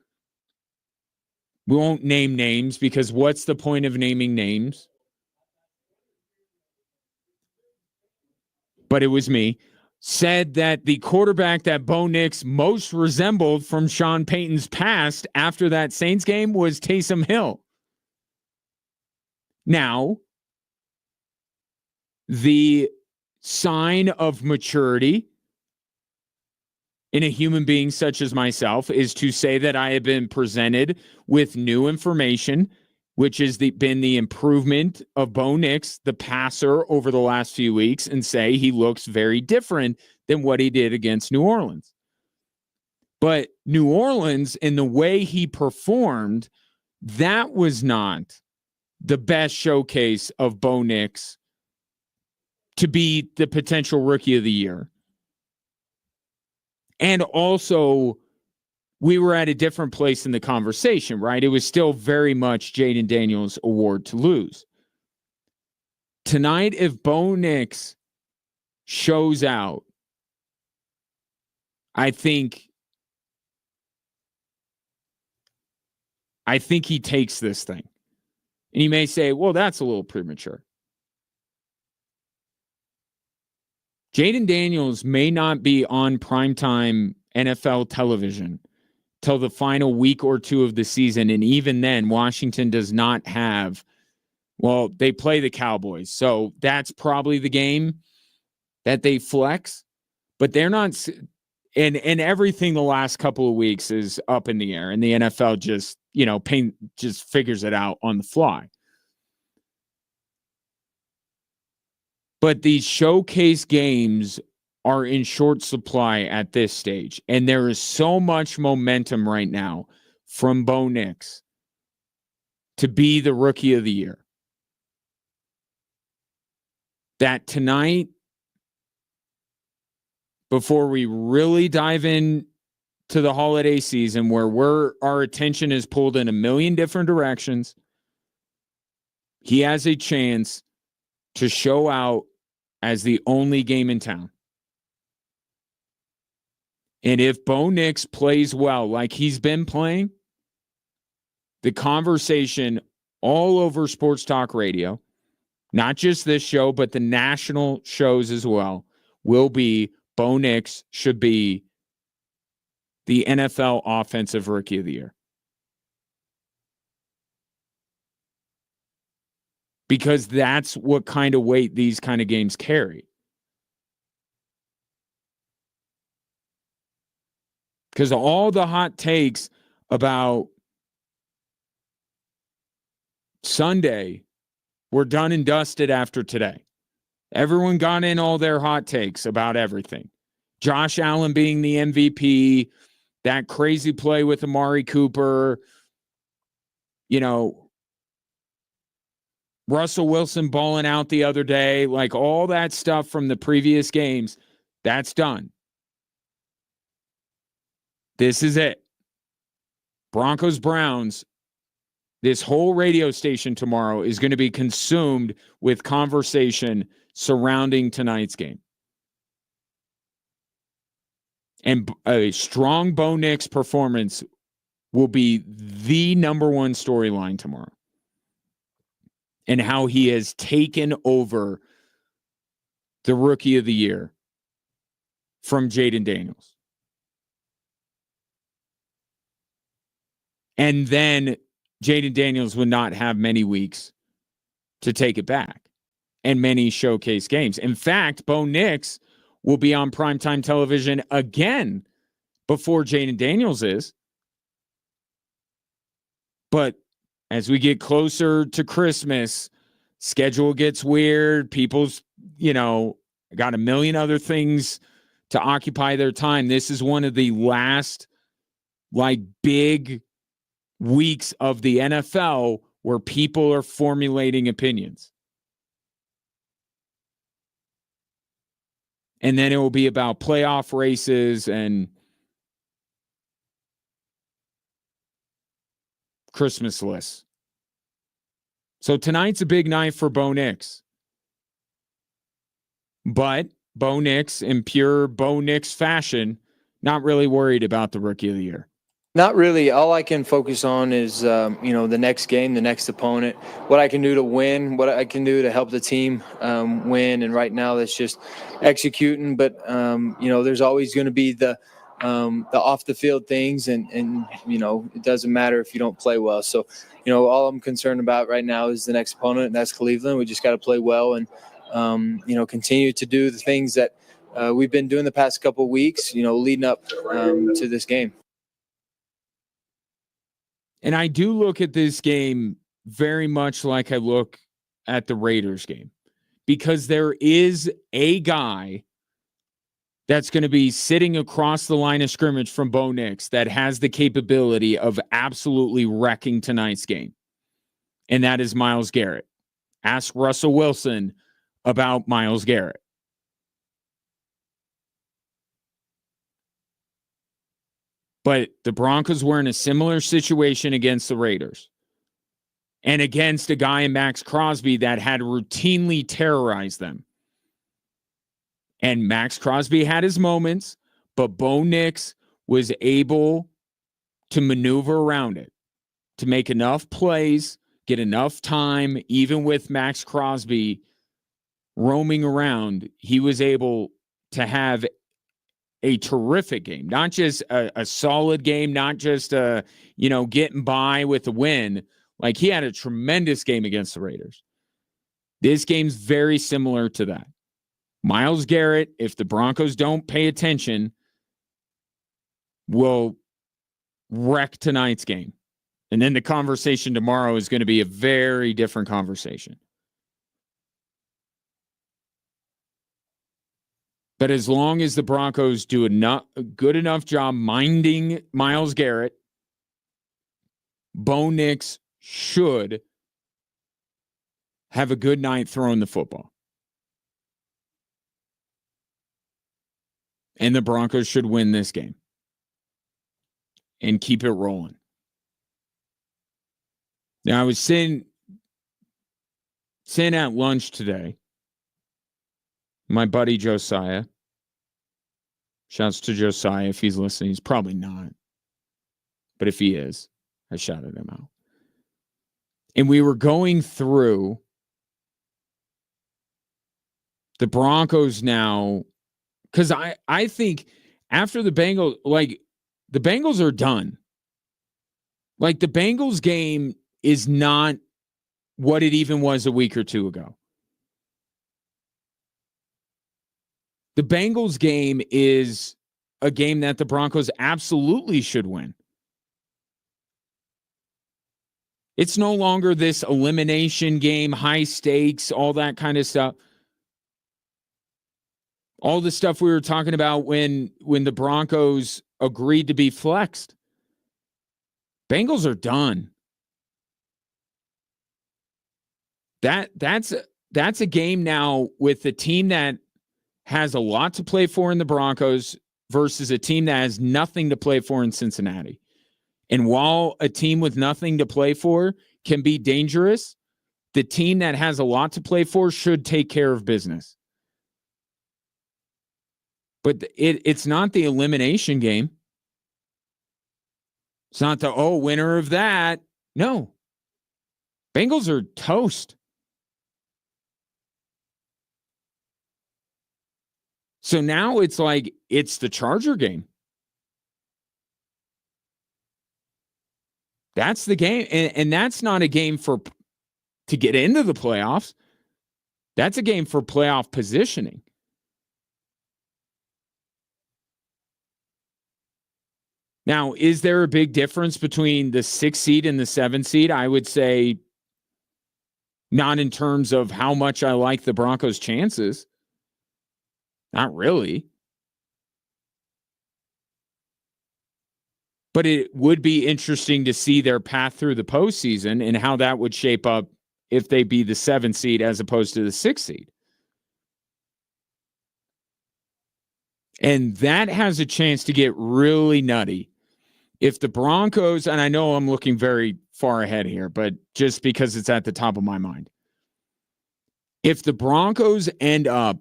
we won't name names because what's the point of naming names? But it was me. Said that the quarterback that Bo Nix most resembled from Sean Payton's past after that Saints game was Taysom Hill. Now, the sign of maturity in a human being such as myself is to say that I have been presented with new information, which has been the improvement of Bo Nix, the passer, over the last few weeks, and say he looks very different than what he did against New Orleans. But New Orleans, in the way he performed, that was not the best showcase of Bo Nix to be the potential rookie of the year. And also, we were at a different place in the conversation, right? It was still very much Jaden Daniels' award to lose. Tonight, if Bo Nix shows out, I think he takes this thing. And you may say, well, that's a little premature. Jaden Daniels may not be on primetime NFL television till the final week or two of the season. And even then, Washington does not have, well, they play the Cowboys. So that's probably the game that they flex, but they're not. And everything the last couple of weeks is up in the air, and the NFL just, just figures it out on the fly. But these showcase games are in short supply at this stage. And there is so much momentum right now from Bo Nix to be the rookie of the year that tonight, before we really dive in to the holiday season where our attention is pulled in a million different directions, he has a chance to show out as the only game in town. And if Bo Nix plays well like he's been playing, the conversation all over sports talk radio, not just this show, but the national shows as well, will be Bo Nix should be the NFL Offensive Rookie of the Year. Because that's what kind of weight these kind of games carry. Because all the hot takes about Sunday were done and dusted after today. Everyone got in all their hot takes about everything. Josh Allen being the MVP, that crazy play with Amari Cooper, Russell Wilson balling out the other day, like all that stuff from the previous games, that's done. This is it. Broncos Browns. This whole radio station tomorrow is going to be consumed with conversation surrounding tonight's game. And a strong Bo Nix performance will be the number one storyline tomorrow. And how he has taken over the Rookie of the Year from Jaden Daniels. And then Jaden Daniels would not have many weeks to take it back and many showcase games. In fact, Bo Nix will be on primetime television again before Jaden Daniels is. But as we get closer to Christmas, schedule gets weird. People's, got a million other things to occupy their time. This is one of the last, big weeks of the NFL where people are formulating opinions. And then it will be about playoff races and Christmas lists. So tonight's a big night for Bo Nix. But Bo Nix, in pure Bo Nix fashion, not really worried about the Rookie of the Year. Not really. All I can focus on is, the next game, the next opponent, what I can do to win, what I can do to help the team win. And right now that's just executing. But, there's always going to be the off the field things and it doesn't matter if you don't play well. So, all I'm concerned about right now is the next opponent, and that's Cleveland. We just got to play well and, continue to do the things that we've been doing the past couple of weeks, leading up to this game. And I do look at this game very much like I look at the Raiders game, because there is a guy that's going to be sitting across the line of scrimmage from Bo Nix that has the capability of absolutely wrecking tonight's game. And that is Myles Garrett. Ask Russell Wilson about Myles Garrett. But the Broncos were in a similar situation against the Raiders and against a guy in Max Crosby that had routinely terrorized them. And Max Crosby had his moments, but Bo Nix was able to maneuver around it, to make enough plays, get enough time, even with Max Crosby roaming around. He was able to have a terrific game, not just a solid game, not just getting by with a win. Like, he had a tremendous game against the Raiders. This game's very similar to that. Myles Garrett, if the Broncos don't pay attention, will wreck tonight's game. And then the conversation tomorrow is going to be a very different conversation. But as long as the Broncos do a good enough job minding Myles Garrett, Bo Nix should have a good night throwing the football. And the Broncos should win this game and keep it rolling. Now, I was sitting at lunch today. My buddy Josiah. Shouts to Josiah if he's listening. He's probably not. But if he is, I shouted him out. And we were going through the Broncos now, because I think after the Bengals, like, the Bengals are done. Like, the Bengals game is not what it even was a week or two ago. The Bengals game is a game that the Broncos absolutely should win. It's no longer this elimination game, high stakes, all that kind of stuff. All the stuff we were talking about when the Broncos agreed to be flexed. Bengals are done. That's a game now with a team that has a lot to play for in the Broncos versus a team that has nothing to play for in Cincinnati. And while a team with nothing to play for can be dangerous, the team that has a lot to play for should take care of business. But it's not the elimination game. It's not the, winner of that. No. Bengals are toast. So now it's like, it's the Charger game. That's the game. And that's not a game to get into the playoffs. That's a game for playoff positioning. Now, is there a big difference between the 6 seed and the 7 seed? I would say not in terms of how much I like the Broncos' chances. Not really. But it would be interesting to see their path through the postseason and how that would shape up if they be the 7 seed as opposed to the 6 seed. And that has a chance to get really nutty. If the Broncos, and I know I'm looking very far ahead here, but just because it's at the top of my mind. If the Broncos end up,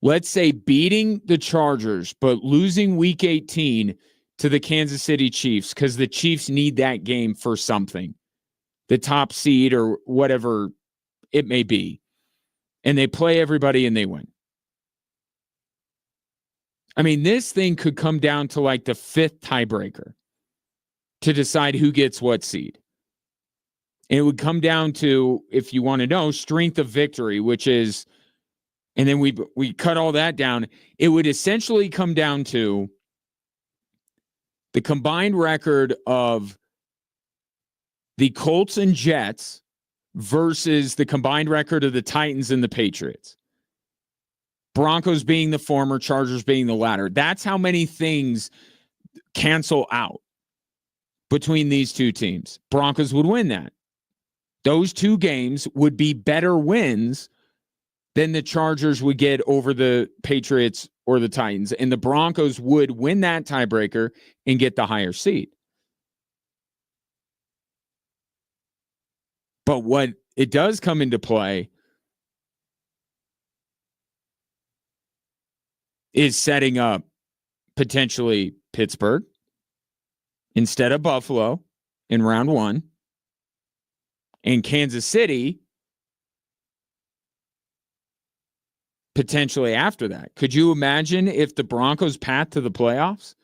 let's say, beating the Chargers, but losing week 18 to the Kansas City Chiefs, because the Chiefs need that game for something, the top seed or whatever it may be, and they play everybody and they win. I mean, this thing could come down to like the 5th tiebreaker to decide who gets what seed. And it would come down to, if you want to know, strength of victory, which is, and then we cut all that down. It would essentially come down to the combined record of the Colts and Jets versus the combined record of the Titans and the Patriots. Broncos being the former, Chargers being the latter. That's how many things cancel out between these two teams. Broncos would win that. Those two games would be better wins than the Chargers would get over the Patriots or the Titans. And the Broncos would win that tiebreaker and get the higher seed. But what it does come into play is setting up potentially Pittsburgh instead of Buffalo in round 1, and Kansas City potentially after that. Could you imagine if the Broncos' path to the playoffs,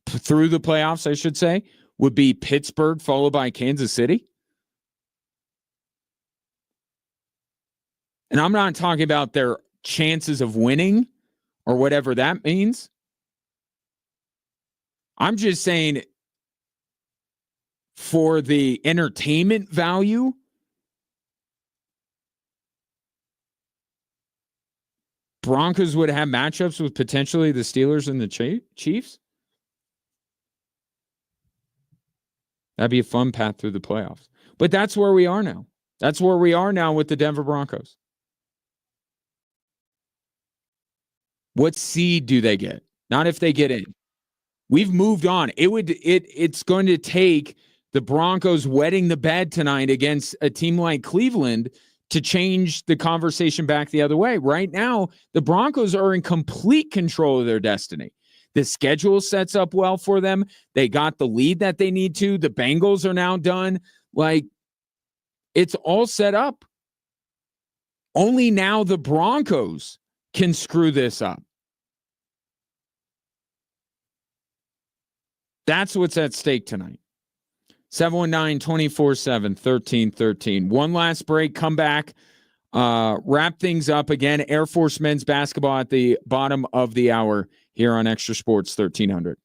through the playoffs, I should say, would be Pittsburgh followed by Kansas City? And I'm not talking about their chances of winning or whatever that means. I'm just saying for the entertainment value, Broncos would have matchups with potentially the Steelers and the Chiefs. That'd be a fun path through the playoffs. But that's where we are now. That's where we are now with the Denver Broncos. What seed do they get? Not if they get in. We've moved on. It's going to take the Broncos wetting the bed tonight against a team like Cleveland to change the conversation back the other way. Right now, the Broncos are in complete control of their destiny. The schedule sets up well for them. They got the lead that they need to. The Bengals are now done. Like, it's all set up. Only now the Broncos can screw this up. That's what's at stake tonight. 719-247-1313. One last break, come back, wrap things up again. Air Force men's basketball at the bottom of the hour here on Extra Sports 1300.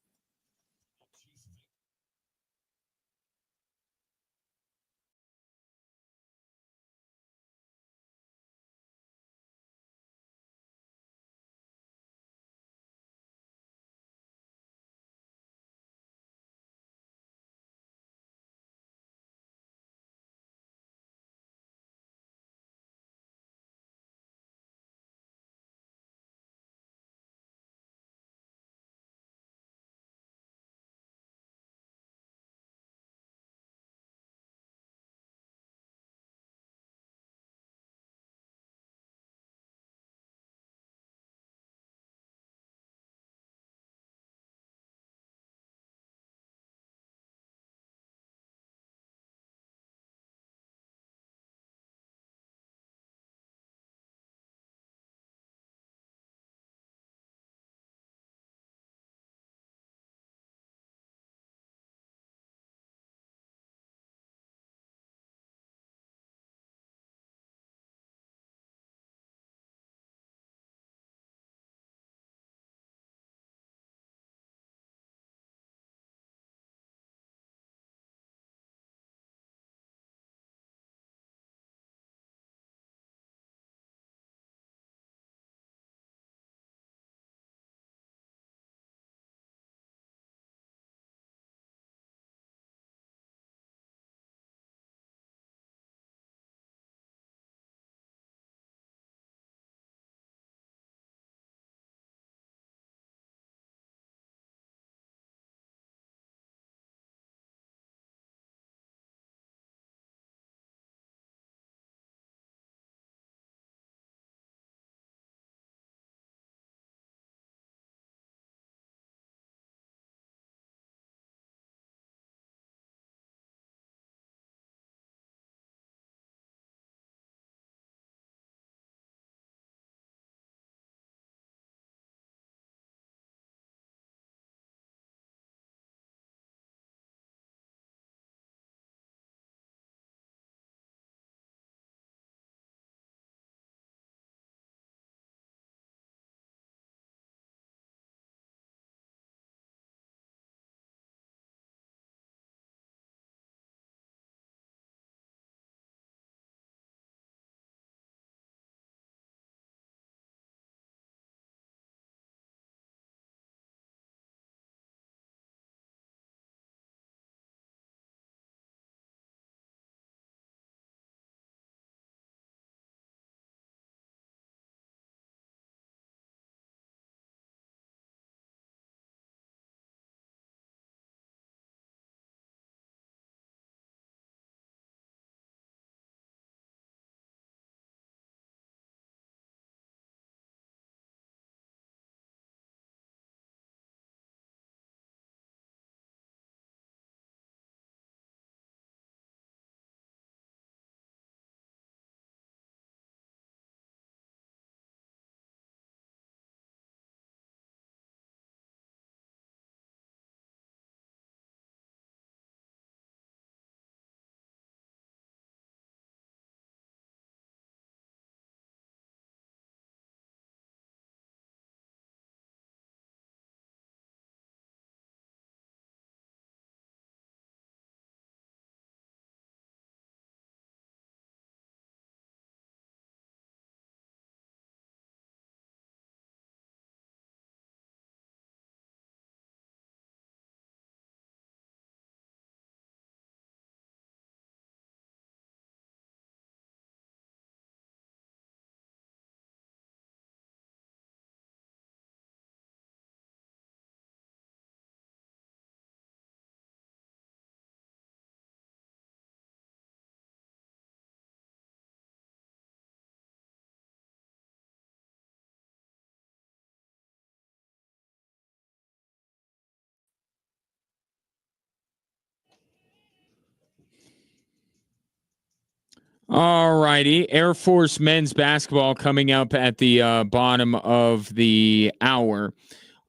All righty. Air Force men's basketball coming up at the bottom of the hour.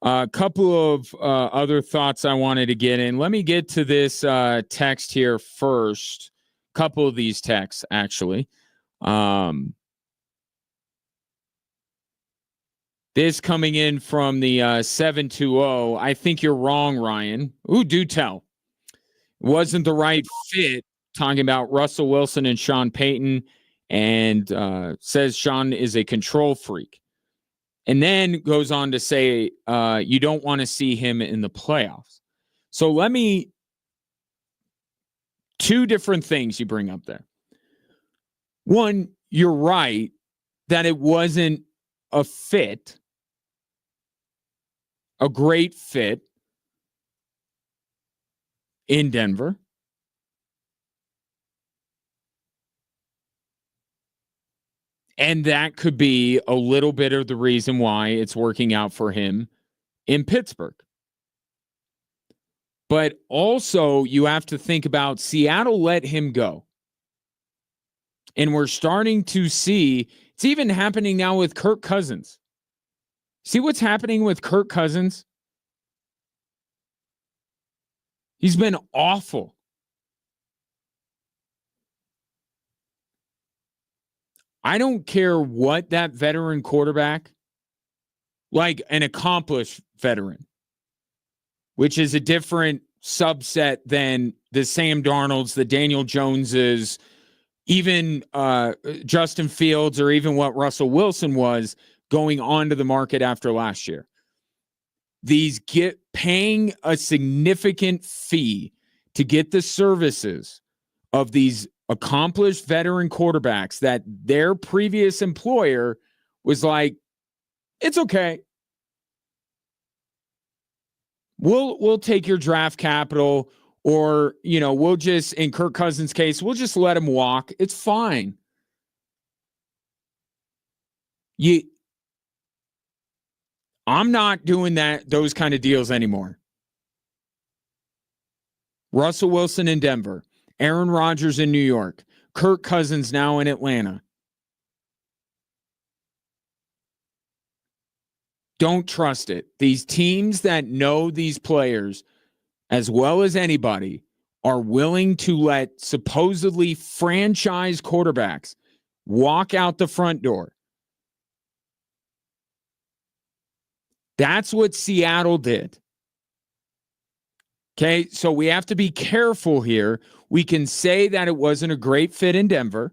A couple of other thoughts I wanted to get in. Let me get to this text here first. Couple of these texts, actually. This coming in from the 720. I think you're wrong, Ryan. Ooh, do tell. Wasn't the right fit. Talking about Russell Wilson and Sean Payton, and says Sean is a control freak. And then goes on to say you don't want to see him in the playoffs. So two different things you bring up there. One, you're right that it wasn't a fit, a great fit in Denver. And that could be a little bit of the reason why it's working out for him in Pittsburgh. But also, you have to think about Seattle let him go. And we're starting to see, it's even happening now with Kirk Cousins. See what's happening with Kirk Cousins? He's been awful. I don't care what that veteran quarterback, like an accomplished veteran, which is a different subset than the Sam Darnolds, the Daniel Joneses, even Justin Fields, or even what Russell Wilson was going onto the market after last year. These get paying a significant fee to get the services of these accomplished veteran quarterbacks that their previous employer was like, it's okay. We'll take your draft capital, or, we'll just, in Kirk Cousins' case, we'll just let him walk. It's fine. I'm not doing those kind of deals anymore. Russell Wilson in Denver, Aaron Rodgers in New York, Kirk Cousins now in Atlanta. Don't trust it. These teams that know these players as well as anybody are willing to let supposedly franchise quarterbacks walk out the front door. That's what Seattle did. Okay, so we have to be careful here. We can say that it wasn't a great fit in Denver,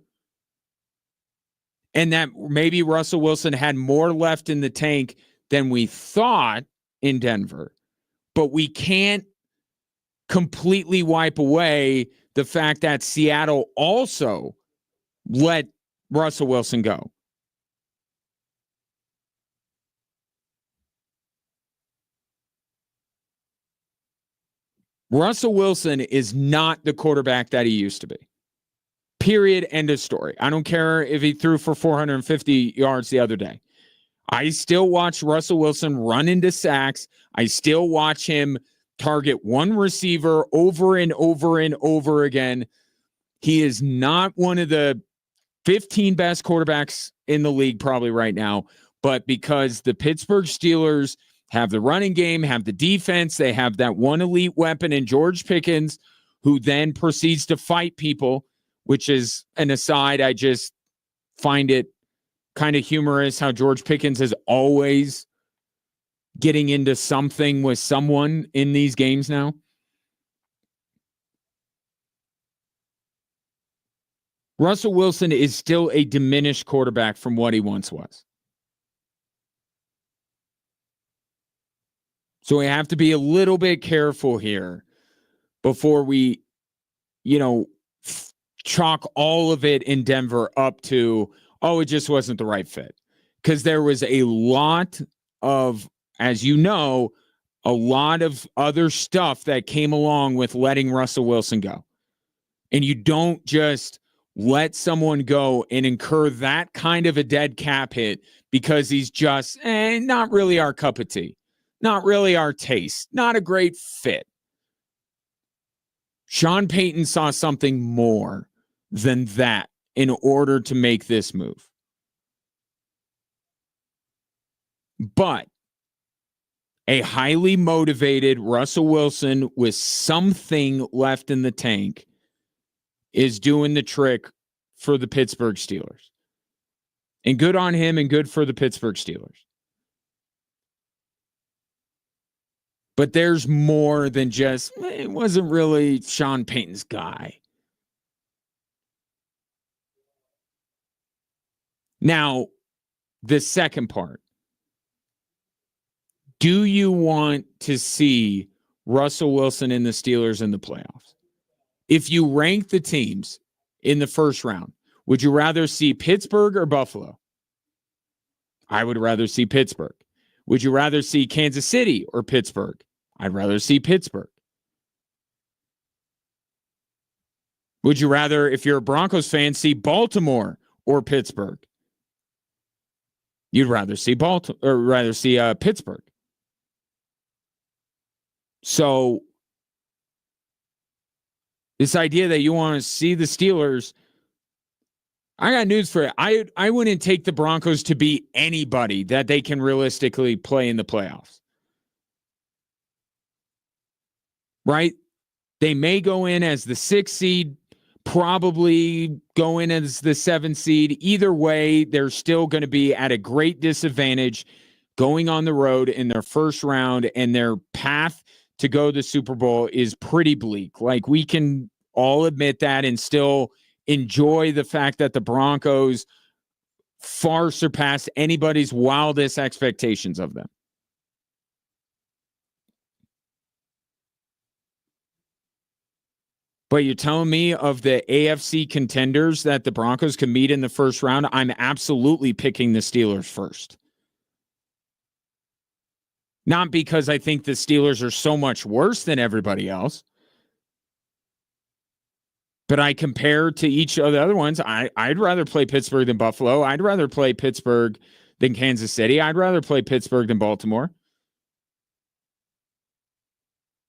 and that maybe Russell Wilson had more left in the tank than we thought in Denver, but we can't completely wipe away the fact that Seattle also let Russell Wilson go. Russell Wilson is not the quarterback that he used to be. Period. End of story. I don't care if he threw for 450 yards the other day. I still watch Russell Wilson run into sacks. I still watch him target one receiver over and over and over again. He is not one of the 15 best quarterbacks in the league probably right now, but because the Pittsburgh Steelers have the running game, have the defense, they have that one elite weapon in George Pickens, who then proceeds to fight people, which is an aside. I just find it kind of humorous how George Pickens is always getting into something with someone in these games now. Russell Wilson is still a diminished quarterback from what he once was. So we have to be a little bit careful here before we, chalk all of it in Denver up to, it just wasn't the right fit. Because there was a lot of, as you know, a lot of other stuff that came along with letting Russell Wilson go. And you don't just let someone go and incur that kind of a dead cap hit because he's just not really our cup of tea. Not really our taste. Not a great fit. Sean Payton saw something more than that in order to make this move. But a highly motivated Russell Wilson with something left in the tank is doing the trick for the Pittsburgh Steelers. And good on him and good for the Pittsburgh Steelers. But there's more than just, it wasn't really Sean Payton's guy. Now, the second part. Do you want to see Russell Wilson and the Steelers in the playoffs? If you rank the teams in the first round, would you rather see Pittsburgh or Buffalo? I would rather see Pittsburgh. Would you rather see Kansas City or Pittsburgh? I'd rather see Pittsburgh. Would you rather, if you're a Broncos fan, see Baltimore or Pittsburgh? You'd rather see Pittsburgh. So this idea that you want to see the Steelers, I got news for you. I wouldn't take the Broncos to be anybody that they can realistically play in the playoffs. Right? They may go in as the 6th seed, probably go in as the 7th seed. Either way, they're still going to be at a great disadvantage going on the road in their first round, and their path to go to the Super Bowl is pretty bleak. Like, we can all admit that and still enjoy the fact that the Broncos far surpassed anybody's wildest expectations of them. But you're telling me of the AFC contenders that the Broncos can meet in the first round, I'm absolutely picking the Steelers first. Not because I think the Steelers are so much worse than everybody else, but I compare to each of the other ones. I'd rather play Pittsburgh than Buffalo. I'd rather play Pittsburgh than Kansas City. I'd rather play Pittsburgh than Baltimore.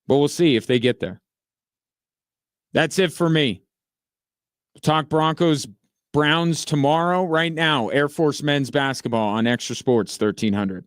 But we'll see if they get there. That's it for me. Talk Broncos Browns tomorrow. Right now, Air Force men's basketball on Extra Sports 1300.